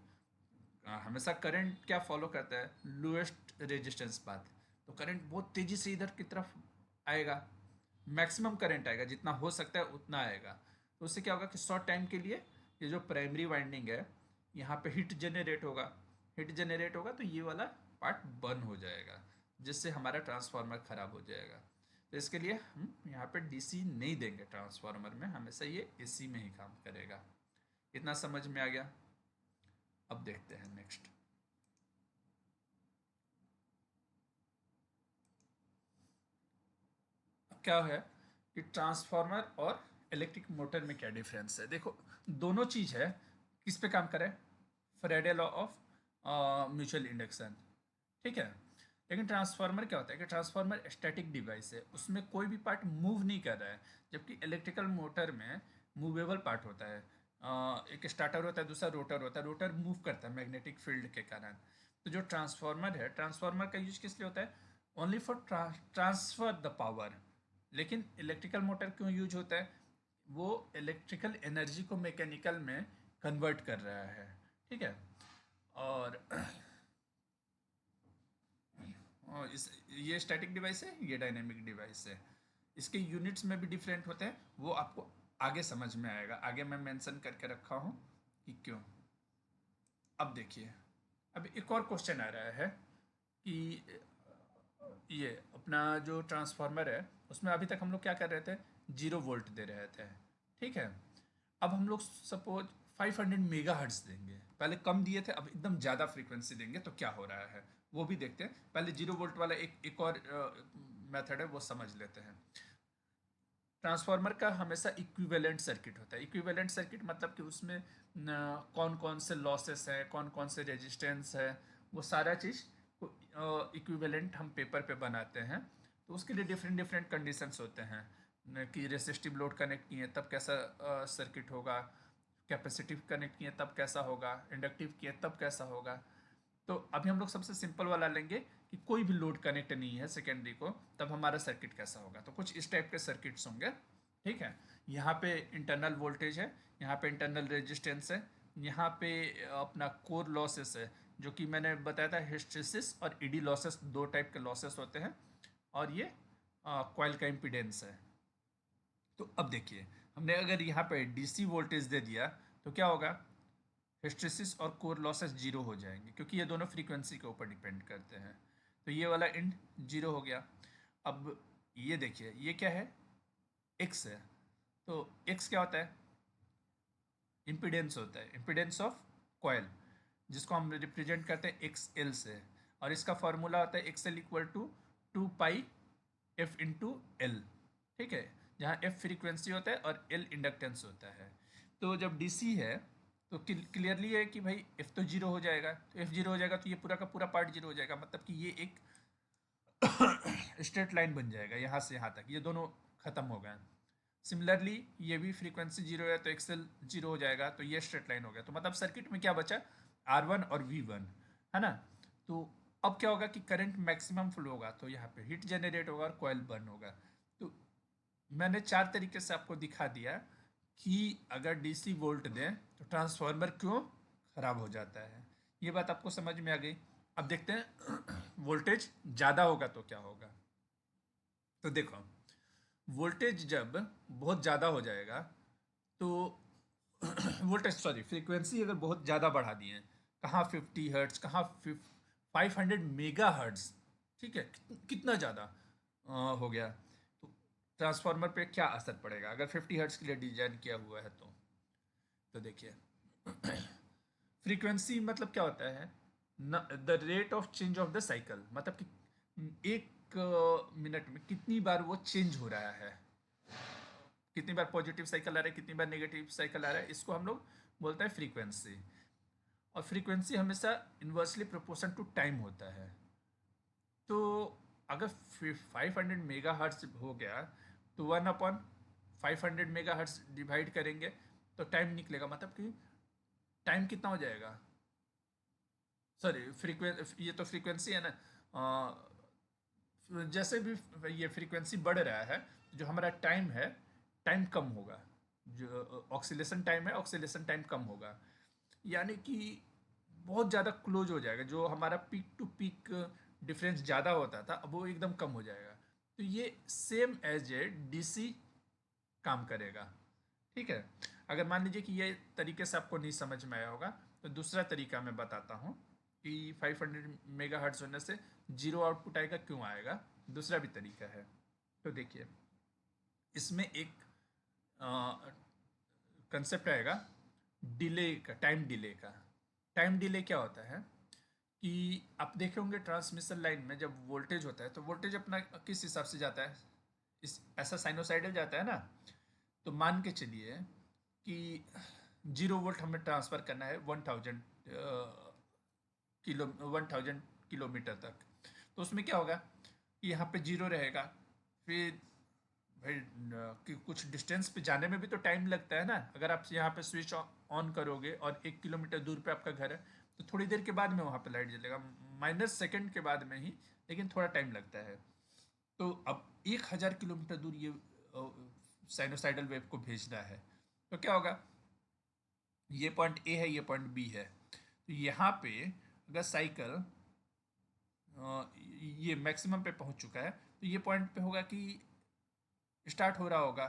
हमेशा करंट क्या फॉलो करता है, लोएस्ट रेजिस्टेंस पाथ। तो करंट बहुत तेज़ी से इधर की तरफ आएगा, मैक्सिमम करंट आएगा, जितना हो सकता है उतना आएगा। तो उससे क्या होगा कि शॉर्ट टाइम के लिए ये जो प्राइमरी वाइंडिंग है यहाँ पे हीट जनरेट होगा, हीट जनरेट होगा तो ये वाला पार्ट बर्न हो जाएगा, जिससे हमारा ट्रांसफार्मर ख़राब हो जाएगा। तो इसके लिए हम यहाँ पे डीसी नहीं देंगे ट्रांसफार्मर में, हमेशा ये एसी में ही काम करेगा। इतना समझ में आ गया। अब देखते हैं नेक्स्ट। क्या है कि ट्रांसफार्मर और इलेक्ट्रिक मोटर में क्या डिफरेंस है। देखो, दोनों चीज़ है, किस पे काम करे, Faraday law of mutual induction, ठीक है। लेकिन ट्रांसफार्मर क्या होता है कि ट्रांसफार्मर स्टैटिक डिवाइस है, उसमें कोई भी पार्ट मूव नहीं कर रहा है, जबकि इलेक्ट्रिकल मोटर में मूवेबल पार्ट होता है। एक स्टार्टर होता है, दूसरा रोटर होता है, रोटर मूव करता है मैग्नेटिक फील्ड के कारण। तो जो ट्रांसफार्मर है, ट्रांसफार्मर का यूज किस लिए होता है, only for transfer the power लेकिन इलेक्ट्रिकल मोटर क्यों यूज होता है? वो इलेक्ट्रिकल एनर्जी को मैकेनिकल में कन्वर्ट कर रहा है, ठीक है। और इस ये स्टैटिक डिवाइस है, ये डायनेमिक डिवाइस है। इसके यूनिट्स में भी डिफरेंट होते हैं, वो आपको आगे समझ में आएगा, आगे मैं मेंशन करके रखा हूँ कि क्यों। अब देखिए, अब एक और क्वेश्चन आ रहा है कि ये अपना जो ट्रांसफार्मर है उसमें अभी तक हम लोग क्या कर रहे थे, 0 वोल्ट दे रहे थे, ठीक है। अब हम लोग सपोज 500 मेगा हर्ट्ज देंगे, पहले कम दिए थे, अब एकदम ज़्यादा फ्रीक्वेंसी देंगे तो क्या हो रहा है वो भी देखते हैं। पहले 0 वोल्ट वाला एक और मेथड है वो समझ लेते हैं। ट्रांसफार्मर का हमेशा इक्विवेलेंट सर्किट होता है। इक्विवेलेंट सर्किट मतलब कि उसमें कौन कौन से लॉसेस हैं, कौन कौन से रेजिस्टेंस है, वो सारा चीज़ इक्विवेलेंट हम पेपर पे बनाते हैं। तो उसके लिए डिफरेंट डिफरेंट कंडीशंस होते हैं कि रेसिस्टिव लोड कनेक्ट किए तब कैसा सर्किट होगा, कैपेसिटिव कनेक्ट किए तब कैसा होगा, इंडक्टिव किए तब कैसा होगा। तो अभी हम लोग सबसे सिंपल वाला लेंगे कि कोई भी लोड कनेक्ट नहीं है सेकेंडरी को, तब हमारा सर्किट कैसा होगा। तो कुछ इस टाइप के सर्किट्स होंगे, ठीक है। यहाँ पे इंटरनल वोल्टेज है, यहाँ पे इंटरनल रेजिस्टेंस है, यहाँ पे अपना कोर लॉसेस है, जो कि मैंने बताया था हिस्टेरिसिस और ईडी लॉसेस, दो टाइप के लॉसेस होते हैं। और ये कॉइल का इम्पीडेंस है। तो अब देखिए, हमने अगर यहाँ पे डीसी वोल्टेज दे दिया तो क्या होगा, हिस्टेरिसिस और कोर लॉसेस जीरो हो जाएंगे, क्योंकि ये दोनों फ्रीक्वेंसी के ऊपर डिपेंड करते हैं। तो ये वाला इंड जीरो हो गया। अब ये देखिए, ये क्या है, एक्स है। तो एक्स क्या होता है, इम्पीडेंस होता है, इम्पीडेंस ऑफ कॉयल, जिसको हम रिप्रेजेंट करते हैं एक्स एल से। और इसका फॉर्मूला होता है X L equal to 2 pi F into L, ठीक है, जहाँ एफ फ्रीक्वेंसी होता है और एल इंडक्टेंस होता है। तो जब डीसी है तो क्लियरली है कि भाई एफ तो जीरो हो जाएगा, तो एफ जीरो हो जाएगा तो ये पूरा का पूरा पार्ट जीरो हो जाएगा, मतलब कि ये एक स्ट्रेट लाइन बन जाएगा यहाँ से यहाँ तक, ये दोनों खत्म हो गए। सिमिलरली ये भी फ्रीक्वेंसी जीरो है तो एक्सेल जीरो हो जाएगा, तो ये स्ट्रेट लाइन हो गया। तो मतलब सर्किट में क्या बचा, R1 और V1, है ना। तो अब क्या होगा कि करंट मैक्सिमम फ्लो होगा, तो यहाँ पे हीट जनरेट होगा और कॉइल बर्न होगा। तो मैंने 4 तरीके से आपको दिखा दिया कि अगर डीसी वोल्ट दें तो ट्रांसफार्मर क्यों ख़राब हो जाता है। ये बात आपको समझ में आ गई। अब देखते हैं वोल्टेज ज़्यादा होगा तो क्या होगा। तो देखो, वोल्टेज जब बहुत ज़्यादा हो जाएगा तो वोल्टेज सॉरी फ्रीक्वेंसी अगर बहुत ज़्यादा बढ़ा दिए, कहाँ 50 हर्ट्ज, कहाँ 500 मेगा हर्ट्ज, ठीक है, कितना ज़्यादा हो गया, तो ट्रांसफार्मर पे क्या असर पड़ेगा अगर 50 हर्ट्ज के लिए डिजाइन किया हुआ है तो देखिए, फ्रीक्वेंसी मतलब क्या होता है, the rate of change of the cycle, मतलब कि एक मिनट में कितनी बार वो चेंज हो रहा है, कितनी बार पॉजिटिव साइकिल आ रहा है, कितनी बार नेगेटिव साइकिल आ रहा है, इसको हम लोग बोलते हैं फ्रीक्वेंसी। और फ्रीक्वेंसी हमेशा इन्वर्सली प्रोपोर्शन टू टाइम होता है। तो अगर 500 मेगा हर्ट्ज हो गया तो 1/500 मेगा हर्ट्ज डिवाइड करेंगे तो टाइम निकलेगा, मतलब कि टाइम कितना हो जाएगा, सॉरी ये तो फ्रीक्वेंसी है ना। जैसे भी ये फ्रीक्वेंसी बढ़ रहा है, जो हमारा टाइम है, टाइम कम होगा, जो ऑक्सीलेशन टाइम है, ऑक्सीलेशन टाइम कम होगा, यानी कि बहुत ज़्यादा क्लोज हो जाएगा। जो हमारा पीक टू पीक डिफरेंस ज़्यादा होता था अब वो एकदम कम हो जाएगा। तो ये सेम एज ए डीसी काम करेगा, ठीक है। अगर मान लीजिए कि ये तरीके से आपको नहीं समझ में आया होगा तो दूसरा तरीका मैं बताता हूँ कि 500 मेगा हर्ट्ज होने से जीरो आउटपुट आएगा, क्यों आएगा। दूसरा भी तरीका है। तो देखिए, इसमें एक कंसेप्ट आएगा डिले का, टाइम डिले का। टाइम डिले क्या होता है कि आप देखे होंगे ट्रांसमिशन लाइन में जब वोल्टेज होता है तो वोल्टेज अपना किस हिसाब से जाता है, इस ऐसा साइनोसाइडल जाता है ना। तो मान के चलिए कि 0 वोल्ट हमें ट्रांसफ़र करना है 1000 किलोमीटर तक। तो उसमें क्या होगा कि यहाँ पे जीरो रहेगा, फिर भाई कि कुछ डिस्टेंस पे जाने में भी तो टाइम लगता है ना। अगर आप यहाँ पे स्विच ऑन करोगे और 1 किलोमीटर दूर पे आपका घर है तो थोड़ी देर के बाद में वहाँ पे लाइट जलेगा, -सेकंड के बाद में ही, लेकिन थोड़ा टाइम लगता है। तो अब 1000 किलोमीटर दूर ये साइनोसाइडल वेव को भेजना है, तो क्या होगा, ये पॉइंट ए है, ये पॉइंट बी है। तो यहाँ पे अगर साइकिल ये मैक्सिमम पे पहुंच चुका है, तो ये पॉइंट पे होगा कि स्टार्ट हो रहा होगा,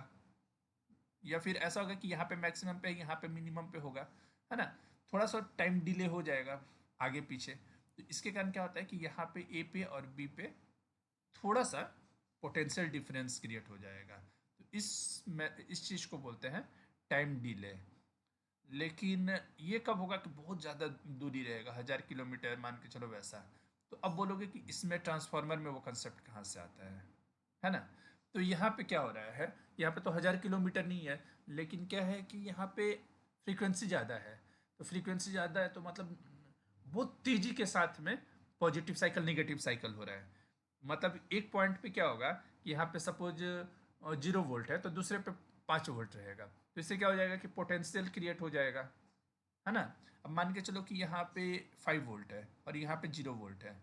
या फिर ऐसा होगा कि यहाँ पे मैक्सिमम पे है, यहाँ पे मिनिमम पे होगा, है ना। थोड़ा सा टाइम डिले हो जाएगा आगे पीछे। तो इसके कारण क्या होता है कि यहाँ पे ए पे और बी पे थोड़ा सा पोटेंशियल डिफरेंस क्रिएट हो जाएगा। तो इस चीज़ को बोलते हैं टाइम डिले। लेकिन ये कब होगा कि बहुत ज़्यादा दूरी रहेगा, 1000 किलोमीटर मान के चलो वैसा। तो अब बोलोगे कि इसमें ट्रांसफार्मर में वो कंसेप्ट कहाँ से आता है ना। तो यहाँ पे क्या हो रहा है, यहाँ पे तो 1000 किलोमीटर नहीं है, लेकिन क्या है कि यहाँ पे फ्रीक्वेंसी ज़्यादा है। तो फ्रीक्वेंसी ज़्यादा है तो मतलब बहुत तेज़ी के साथ में पॉजिटिव साइकिल नेगेटिव साइकिल हो रहा है। मतलब एक पॉइंट पे क्या होगा कि यहाँ पे सपोज 0 वोल्ट है, तो दूसरे पे 5 वोल्ट रहेगा। तो इससे क्या हो जाएगा कि पोटेंशियल क्रिएट हो जाएगा, है ना। अब मान के चलो कि यहाँ पे 5 वोल्ट है और यहाँ पे 0 वोल्ट है।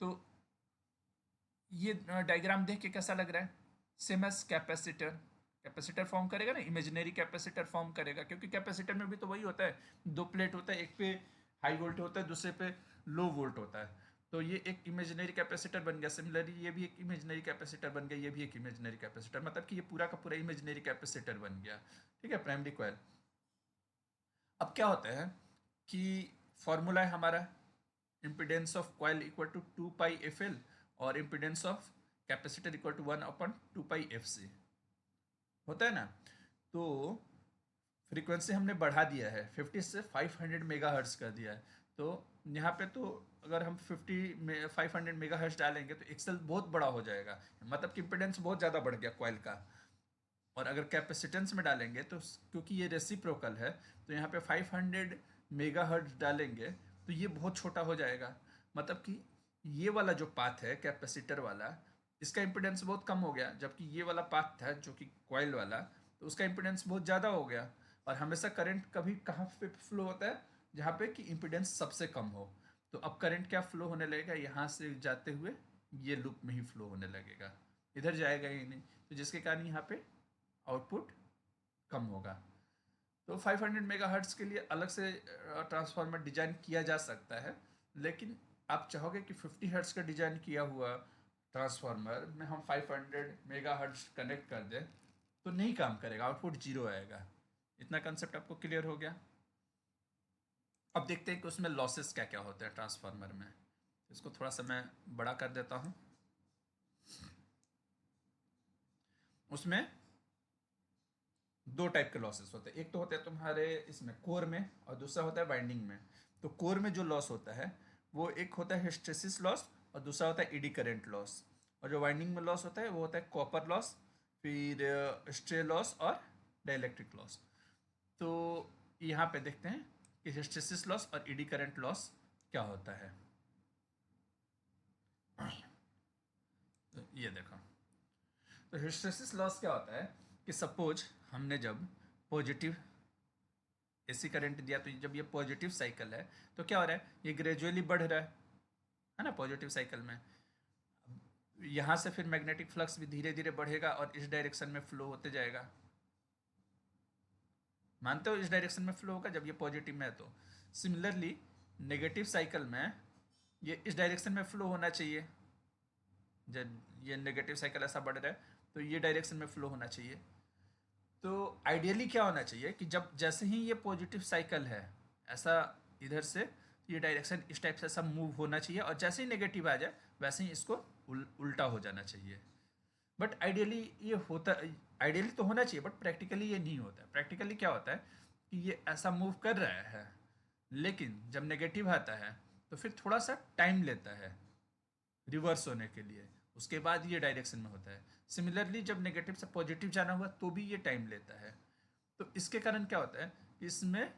तो ये डायग्राम देख के कैसा लग रहा है, same as capacitor. Capacitor form करेगा ना, इमेजिनरी कैपेसिटर फॉर्म करेगा, क्योंकि कैपेसिटर में भी तो वही होता है, दो प्लेट होता है, एक पे हाई वोल्ट होता है, दूसरे पे लो वोल्ट होता है। तो ये एक इमेजिनरी कैपेसिटर बन गया। सिमिलरली ये भी एक इमेजिनरी कैपेसिटर बन गया, ये भी एक इमेजिनरी कैपेसिटर, मतलब कि ये पूरा का पूरा इमेजिनरी कैपेसिटर बन गया। ठीक है, प्राइमरी कॉइल। अब क्या होता है कि फॉर्मूला है हमारा, impedance of coil equal to 2πfl और impedance of capacitor equal to 1/2πfc होता है ना। तो फ्रीक्वेंसी हमने बढ़ा दिया है, 50 से 500 मेगाहर्ट्ज कर दिया है। तो यहाँ पे तो अगर हम 500 मेगाहर्ट्ज डालेंगे तो एक्सेल बहुत बड़ा हो जाएगा, मतलब कि इम्पिडेंस बहुत ज़्यादा बढ़ गया कॉइल का। और अगर कैपेसिटेंस में डालेंगे तो क्योंकि ये रेसिप्रोकल है, तो यहाँ पे 500 मेगाहर्ट्ज डालेंगे तो ये बहुत छोटा हो जाएगा। मतलब कि ये वाला जो पाथ है कैपेसिटर वाला, इसका इम्पिडेंस बहुत कम हो गया, जबकि ये वाला पाथ था जो कि कॉइल वाला, तो उसका इम्पिडेंस बहुत ज़्यादा हो गया। और हमेशा करंट कभी कहाँ पे फ्लो होता है, जहाँ पे कि इम्पिडेंस सबसे कम हो। तो अब करंट क्या फ्लो होने लगेगा, यहाँ से जाते हुए ये लूप में ही फ्लो होने लगेगा, इधर जाएगा ही नहीं। तो जिसके कारण यहाँ पे आउटपुट कम होगा। तो 500 मेगाहर्ट्ज़ के लिए अलग से ट्रांसफार्मर डिजाइन किया जा सकता है, लेकिन आप चाहोगे कि 50 हर्ट्ज़ का डिजाइन किया हुआ ट्रांसफार्मर में हम 500 मेगाहर्ट्ज़ कनेक्ट कर दें तो नहीं काम करेगा, आउटपुट जीरो आएगा। इतना कंसेप्ट आपको क्लियर हो गया। अब देखते हैं कि उसमें लॉसेस क्या क्या होते हैं ट्रांसफार्मर में। इसको थोड़ा सा मैं बड़ा कर देता हूँ। उसमें दो टाइप के लॉसेस होते हैं, एक तो होता है तुम्हारे इसमें कोर में, और दूसरा होता है वाइंडिंग में। तो कोर में जो लॉस होता है वो एक होता है हिस्टेसिस लॉस और दूसरा होता है एडी करंट लॉस। और जो वाइंडिंग में लॉस होता है वो होता है कॉपर लॉस, फिर स्ट्रे लॉस और डाइलेक्ट्रिक लॉस। तो यहाँ पे देखते हैं कि हिस्टेसिस लॉस और एडी करंट लॉस क्या होता है। तो ये देखो, तो हिस्टेसिस लॉस क्या होता है कि सपोज हमने जब पॉजिटिव एसी करंट दिया, तो जब ये पॉजिटिव साइकिल है तो क्या हो रहा है, ये ग्रेजुअली बढ़ रहा है ना पॉजिटिव साइकिल में। यहाँ से फिर मैग्नेटिक फ्लक्स भी धीरे धीरे बढ़ेगा और इस डायरेक्शन में फ्लो होते जाएगा। मानते हो इस डायरेक्शन में फ्लो होगा जब ये पॉजिटिव में है। तो सिमिलरली नेगेटिव साइकिल में ये इस डायरेक्शन में फ्लो होना चाहिए। जब ये नेगेटिव साइकिल ऐसा बढ़ रहा है तो ये डायरेक्शन में फ्लो होना चाहिए। तो आइडियली क्या होना चाहिए कि जब जैसे ही ये पॉजिटिव साइकिल है ऐसा इधर से, ये डायरेक्शन इस टाइप से ऐसा मूव होना चाहिए, और जैसे ही नेगेटिव आ जाए वैसे ही इसको उल्टा हो जाना चाहिए। बट आइडियली ये होता, आइडियली तो होना चाहिए बट प्रैक्टिकली ये नहीं होता। प्रैक्टिकली क्या होता है कि ये ऐसा मूव कर रहा है, लेकिन जब नेगेटिव आता है तो फिर थोड़ा सा टाइम लेता है रिवर्स होने के लिए, उसके बाद ये डायरेक्शन में होता है। सिमिलरली जब नेगेटिव से पॉजिटिव जाना हुआ तो भी ये टाइम लेता है। तो इसके कारण क्या होता है, इसमें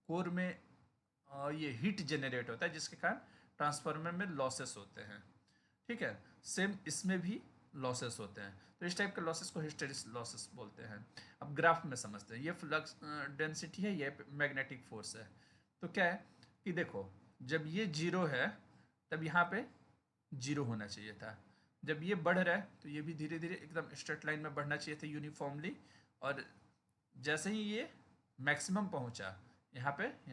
कोर में ये हीट जनरेट होता है, जिसके कारण ट्रांसफार्मर में लॉसेस होते हैं। ठीक है, सेम इसमें भी लॉसेस होते हैं। तो इस टाइप के लॉसेस को हिस्टेरिस लॉसेस बोलते हैं। अब ग्राफ में समझते हैं, ये फ्लक्स डेंसिटी है, ये मैग्नेटिक फोर्स है। तो क्या है कि देखो, जब ये जीरो है तब यहाँ पे जीरो होना चाहिए था, जब ये बढ़ रहा है तो ये भी धीरे धीरे एकदम स्ट्रेट लाइन में बढ़ना चाहिए था यूनिफॉर्मली। और जैसे ही ये मैक्सिमम पहुंचा, यहाँ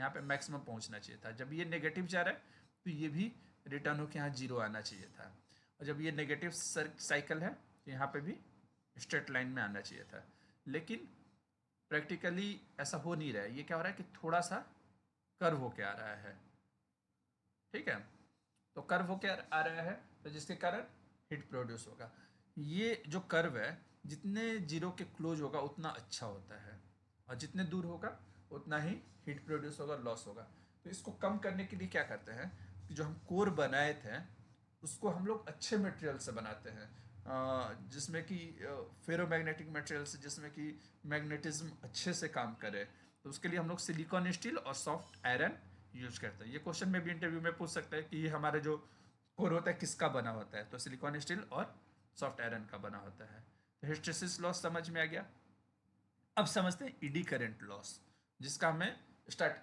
पे मैक्सिमम पहुंचना चाहिए था। जब ये नेगेटिव जा रहा है तो ये भी रिटर्न होकर यहाँ जीरो आना चाहिए था। और जब ये नेगेटिव साइकिल है तो यहाँ पे भी स्ट्रेट लाइन में आना चाहिए था। लेकिन प्रैक्टिकली ऐसा हो नहीं रहा है। ये क्या हो रहा है कि थोड़ा सा कर्व होके आ रहा है। ठीक है, तो कर्व होके आ रहा है तो जिसके कारण हिट प्रोड्यूस होगा। ये जो कर्व है जितने जीरो के क्लोज होगा उतना अच्छा होता है, और जितने दूर होगा उतना ही हीट प्रोड्यूस होगा, लॉस होगा। तो इसको कम करने के लिए क्या करते हैं कि जो हम कोर बनाए थे उसको हम लोग अच्छे मटेरियल से बनाते हैं, जिसमें कि फेरोमैग्नेटिक मटेरियल से, जिसमें कि मैग्नेटिज्म अच्छे से काम करे। तो उसके लिए हम लोग सिलिकॉन स्टील और सॉफ्ट आयरन यूज करते हैं। ये क्वेश्चन में भी इंटरव्यू में पूछ सकते हैं कि ये हमारे जो कोर होता है किसका बना होता है, तो सिलिकॉन स्टील और सॉफ्ट आयरन का बना होता है। तो हिस्टेरिसिस लॉस समझ में आ गया। अब समझते हैं ईडी करंट लॉस, जिसका हमें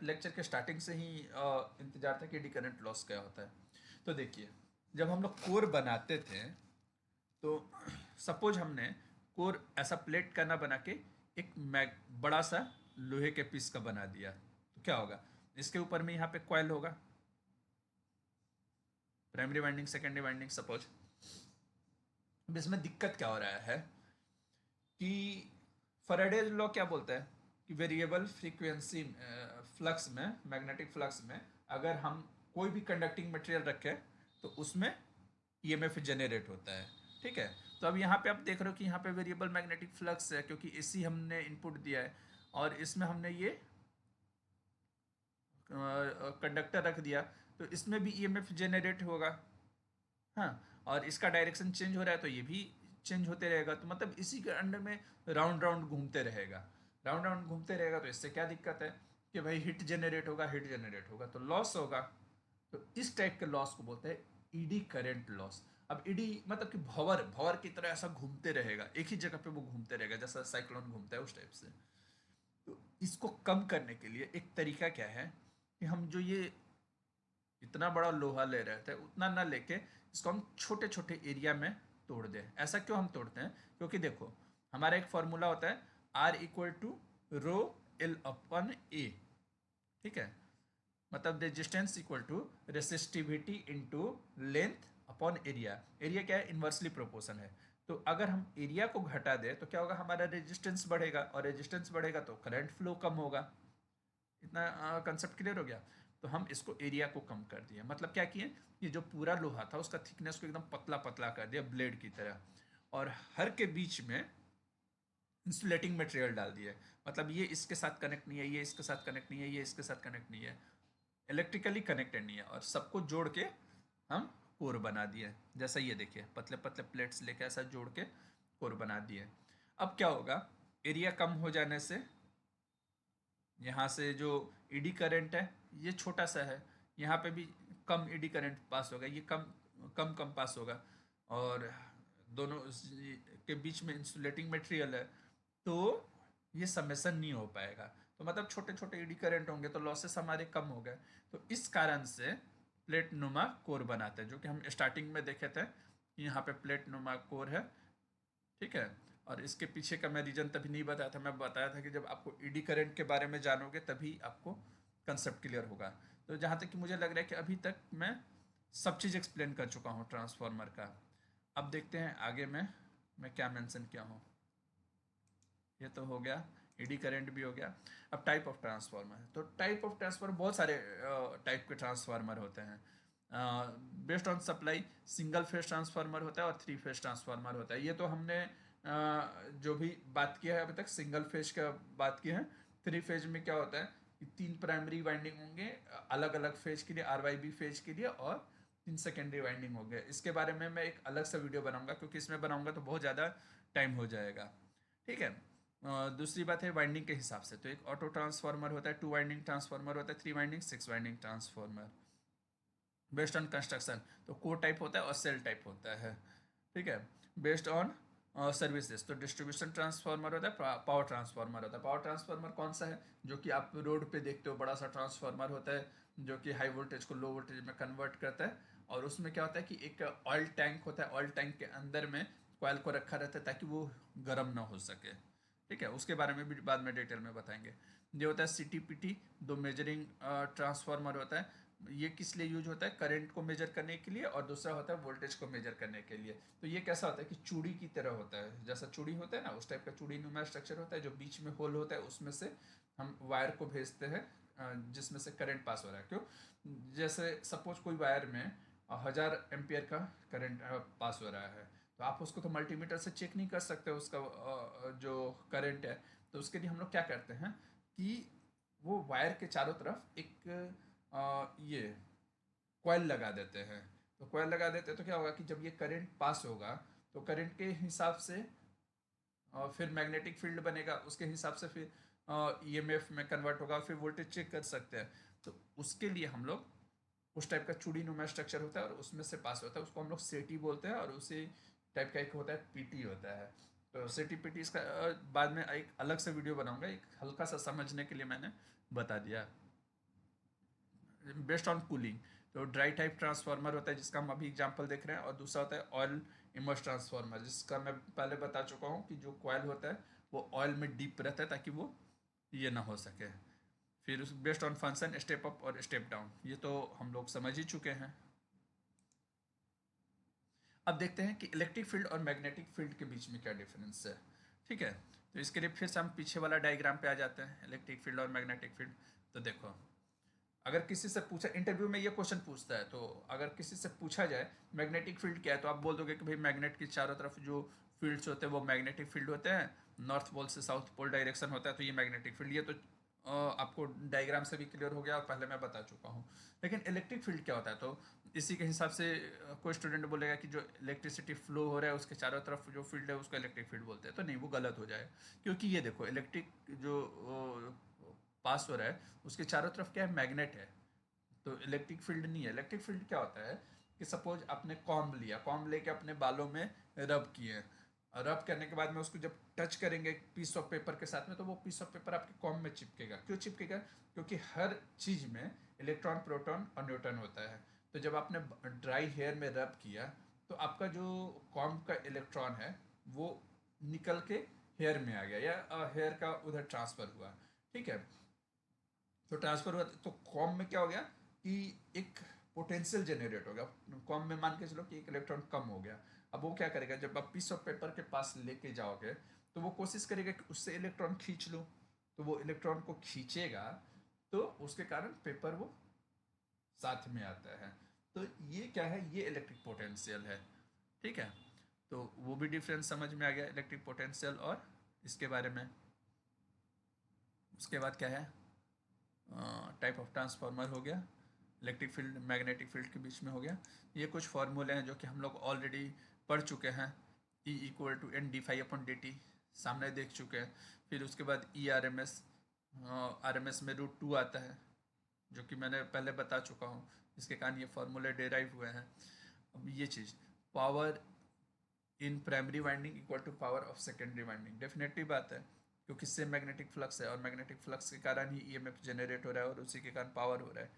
लेक्चर के स्टार्टिंग से ही इंतजार था कि ईडी करंट लॉस क्या होता है। तो देखिए, जब हम लोग कोर बनाते थे तो सपोज हमने कोर ऐसा प्लेट का ना बना के एक बड़ा सा लोहे के पीस का बना दिया, तो क्या होगा, इसके ऊपर में यहाँ पे कॉइल होगा, primary winding secondary winding suppose. अब इसमें दिक्कत क्या हो रहा है कि फैराडे लॉ क्या बोलता है कि वेरिएबल फ्रीक्वेंसी फ्लक्स में, मैग्नेटिक फ्लक्स में अगर हम कोई भी कंडक्टिंग मटेरियल रखें तो उसमें ईएमएफ जनरेट होता है। ठीक है, तो अब यहाँ पे आप देख रहे हो कि यहाँ पे वेरिएबल मैग्नेटिक फ्लक्स है क्योंकि इसी हमने इनपुट दिया है, और इसमें हमने ये कंडक्टर रख दिया, तो इसमें भी ईएमएफ जनरेट होगा। हाँ, और इसका डायरेक्शन चेंज हो रहा है तो ये भी चेंज होते रहेगा। तो मतलब इसी के अंडर में राउंड राउंड घूमते रहेगा, राउंड राउंड घूमते रहेगा। तो इससे क्या दिक्कत है कि भाई हिट जनरेट होगा, हिट जनरेट होगा तो लॉस होगा। तो इस टाइप के लॉस को बोलते हैं ईडी करंट लॉस। अब ईडी मतलब कि भंवर भंवर की तरह ऐसा घूमते रहेगा, एक ही जगह पे वो घूमते रहेगा, जैसा साइक्लोन घूमता है उस टाइप से। तो इसको कम करने के लिए एक तरीका क्या है कि हम जो ये इतना बड़ा लोहा ले रहे थे उतना ना लेके इसको हम छोटे छोटे एरिया में तोड़ दें। ऐसा क्यों हम तोड़ते हैं, क्योंकि देखो हमारा एक फॉर्मूला होता है R equal to rho L upon A. ठीक है, मतलब resistance equal to resistivity into length upon area. Area क्या है, इन्वर्सली प्रोपोर्शन है। तो अगर हम एरिया को घटा दें तो क्या होगा, हमारा रेजिस्टेंस बढ़ेगा, और रेजिस्टेंस बढ़ेगा तो करंट फ्लो कम होगा। इतना कंसेप्ट क्लियर हो गया। तो हम इसको एरिया को कम कर दिए, मतलब क्या किए, ये जो पूरा लोहा था उसका थिकनेस को एकदम पतला पतला कर दिया ब्लेड की तरह, और हर के बीच में इंसुलेटिंग मटेरियल डाल दिया। मतलब ये इसके साथ कनेक्ट नहीं है, ये इसके साथ कनेक्ट नहीं है, ये इसके साथ कनेक्ट नहीं है, इलेक्ट्रिकली कनेक्टेड नहीं है, और सबको जोड़ के हम कोर बना दिए। जैसा ये देखिए पतले पतले प्लेट्स लेके ऐसा जोड़ के कोर बना दिए। अब क्या होगा, एरिया कम हो जाने से यहाँ से जो ईडी करंट है ये छोटा सा है, यहाँ पे भी कम ईडी करंट पास होगा, ये कम कम कम पास होगा, और दोनों के बीच में इंसुलेटिंग मटेरियल है तो ये समेसन नहीं हो पाएगा। तो मतलब छोटे छोटे ईडी करंट होंगे तो लॉसेस हमारे कम हो गए। तो इस कारण से प्लेट नुमा कोर बनाते हैं, जो कि हम स्टार्टिंग में देखे थे, यहाँ पे प्लेट नुमा कोर है। ठीक है, और इसके पीछे का मैं रीजन तभी नहीं बताया था, मैं बताया था कि जब आपको ईडी करंट के बारे में जानोगे तभी आपको कंसेप्ट क्लियर होगा। तो जहाँ तक कि मुझे लग रहा है कि अभी तक मैं सब चीज़ एक्सप्लेन कर चुका हूँ ट्रांसफार्मर का। अब देखते हैं आगे में मैं क्या मेंशन किया हूँ। ये तो हो गया, ईडी करंट भी हो गया। अब टाइप ऑफ ट्रांसफार्मर, तो टाइप ऑफ ट्रांसफार्मर बहुत सारे टाइप के ट्रांसफार्मर होते हैं। Based on supply single phase transformer होता है और 3 फेज ट्रांसफार्मर होता है। ये तो हमने जो भी बात किया है अभी तक सिंगल फेज का बात की है। 3 फेज में क्या होता है कि 3 प्राइमरी वाइंडिंग होंगे अलग अलग फेज के लिए, RYB फेज के लिए, और 3 सेकेंडरी वाइंडिंग होंगे। इसके बारे में मैं एक अलग सा वीडियो बनाऊंगा, क्योंकि इसमें बनाऊंगा तो बहुत ज़्यादा टाइम हो जाएगा। ठीक है, दूसरी बात है वाइंडिंग के हिसाब से, तो एक ऑटो ट्रांसफार्मर होता है, 2 वाइंडिंग ट्रांसफार्मर होता है, 3 winding 6 winding transformer. Based on construction तो कोर टाइप होता है और सेल टाइप होता है। ठीक है, बेस्ड ऑन सर्विसेज तो डिस्ट्रीब्यूशन ट्रांसफार्मर होता है, पावर ट्रांसफार्मर होता है। पावर ट्रांसफार्मर कौन सा है, जो कि आप रोड पे देखते हो, बड़ा सा ट्रांसफार्मर होता है जो कि हाई वोल्टेज को लो वोल्टेज में कन्वर्ट करता है, और उसमें क्या होता है कि एक ऑयल टैंक होता है, ऑयल टैंक के अंदर में कॉयल को रखा रहता है ताकि वो गर्म ना हो सके। ठीक है, उसके बारे में भी बाद में डिटेल में बताएंगे। ये होता है CTPT, दो मेजरिंग ट्रांसफार्मर होता है। ये किस लिए यूज होता है? करंट को मेजर करने के लिए, और दूसरा होता है वोल्टेज को मेजर करने के लिए। तो ये कैसा होता है कि चूड़ी की तरह होता है, जैसा चूड़ी होता है ना, उस टाइप का चूड़ी नुमा स्ट्रक्चर होता है, जो बीच में होल होता है, उसमें से हम वायर को भेजते हैं जिसमें से करंट पास हो रहा है। क्यों? जैसे सपोज कोई वायर में 1000 एम्पियर का करंट पास हो रहा है, तो आप उसको तो मल्टीमीटर से चेक नहीं कर सकते उसका जो करंट है। तो उसके लिए हम लोग क्या करते हैं कि वो वायर के चारों तरफ एक ये कॉइल लगा देते हैं। तो कॉइल लगा देते हैं तो क्या होगा कि जब ये करंट पास होगा तो करंट के हिसाब से फिर मैग्नेटिक फील्ड बनेगा, उसके हिसाब से फिर EMF में कन्वर्ट होगा, फिर वोल्टेज चेक कर सकते हैं। तो उसके लिए हम लोग उस टाइप का चूड़ी नुमा स्ट्रक्चर होता है और उसमें से पास होता है, उसको हम लोग सेटी बोलते हैं। और उसी टाइप का एक होता है पीटी होता है। तो सेटी पीटी इसका बाद में एक अलग से वीडियो बनाऊंगा, एक हल्का सा समझने के लिए मैंने बता दिया। बेस्ड ऑन कूलिंग, तो ड्राई टाइप ट्रांसफार्मर होता है जिसका हम अभी एग्जांपल देख रहे हैं, और दूसरा होता है ऑयल इमर्स ट्रांसफार्मर, जिसका मैं पहले बता चुका हूँ कि जो कॉयल होता है वो ऑयल में डीप रहता है ताकि वो ये ना हो सके। फिर उस based on function, step up और स्टेप डाउन, ये तो हम लोग समझ ही चुके हैं। अब देखते हैं कि इलेक्ट्रिक फील्ड और मैग्नेटिक फील्ड के बीच में क्या डिफरेंस है। ठीक है, तो इसके लिए फिर से हम पीछे वाला डायग्राम पे आ जाते हैं, इलेक्ट्रिक फील्ड और मैग्नेटिक फील्ड। तो देखो, अगर किसी से पूछा, इंटरव्यू में ये क्वेश्चन पूछता है, तो अगर किसी से पूछा जाए मैग्नेटिक फील्ड क्या है, तो आप बोल दोगे कि भाई मैग्नेट के चारों तरफ जो फील्ड्स होते हैं वो मैग्नेटिक फील्ड होते हैं, नॉर्थ पोल से साउथ पोल डायरेक्शन होता है, तो ये मैग्नेटिक फील्ड। ये तो आपको डायग्राम से भी क्लियर हो गया और पहले मैं बता चुका हूँ। लेकिन इलेक्ट्रिक फील्ड क्या होता है, तो इसी के हिसाब से कोई स्टूडेंट बोलेगा कि जो इलेक्ट्रिसिटी फ्लो हो रहा है उसके चारों तरफ जो फील्ड है उसको इलेक्ट्रिक फील्ड बोलते हैं, तो नहीं, वो गलत हो जाए। क्योंकि ये देखो, इलेक्ट्रिक जो पास हो रहा है उसके चारों तरफ क्या है? मैग्नेट है। तो इलेक्ट्रिक फील्ड नहीं है। इलेक्ट्रिक फील्ड क्या होता है कि सपोज आपने कॉम्ब लिया, कॉम्ब लेके अपने बालों में रब किए, और रब करने के बाद में उसको जब टच करेंगे पीस ऑफ पेपर के साथ में, तो वो पीस ऑफ पेपर आपके कॉम्ब में चिपकेगा। क्यों चिपकेगा? क्योंकि हर चीज़ में इलेक्ट्रॉन, प्रोटॉन और न्यूट्रॉन होता है। तो जब आपने ड्राई हेयर में रब किया तो आपका जो कॉम्ब का इलेक्ट्रॉन है वो निकल के हेयर में आ गया, या हेयर का उधर ट्रांसफ़र हुआ। ठीक है, तो ट्रांसफर हुआ तो कॉम में क्या हो गया कि एक पोटेंशियल जनरेट हो गया। कॉम में मान के चलो कि एक इलेक्ट्रॉन कम हो गया। अब वो क्या करेगा, जब आप पीस ऑफ पेपर के पास लेके जाओगे तो वो कोशिश करेगा कि उससे इलेक्ट्रॉन खींच लो। तो वो इलेक्ट्रॉन को खींचेगा तो उसके कारण पेपर वो साथ में आता है। तो ये क्या है? ये इलेक्ट्रिक पोटेंशियल है। ठीक है, तो वो भी डिफरेंस समझ में आ गया इलेक्ट्रिक पोटेंशियल और इसके बारे में। उसके बाद क्या है? टाइप ऑफ ट्रांसफार्मर हो गया, इलेक्ट्रिक फील्ड मैग्नेटिक फील्ड के बीच में हो गया। ये कुछ फार्मूले हैं जो कि हम लोग ऑलरेडी पढ़ चुके हैं। E = NdΦ/dt सामने देख चुके हैं। फिर उसके बाद ERMS, RMS में √2 आता है, जो कि मैंने पहले बता चुका हूँ, इसके कारण ये फार्मूले डेराइव हुए हैं। अब ये चीज़, power in primary winding equal to power of secondary winding, definitely बात है, क्योंकि सेम मैग्नेटिक फ्लक्स है और मैग्नेटिक फ्लक्स के कारण ही EMF जनरेट हो रहा है और उसी के कारण पावर हो रहा है।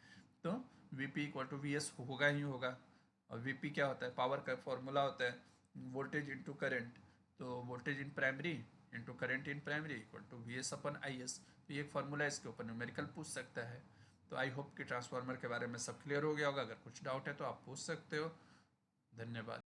तो VP = VS होगा ही होगा। और VP क्या होता है? पावर का फॉर्मूला होता है वोल्टेज इंटू करेंट। तो voltage in primary into current in primary equal to VS/IS। तो ये एक फार्मूला है, इसके ऊपर न्यूमेरिकल पूछ सकता है। तो आई होप कि ट्रांसफार्मर के बारे में सब क्लियर हो गया होगा। अगर कुछ डाउट है तो आप पूछ सकते हो। धन्यवाद।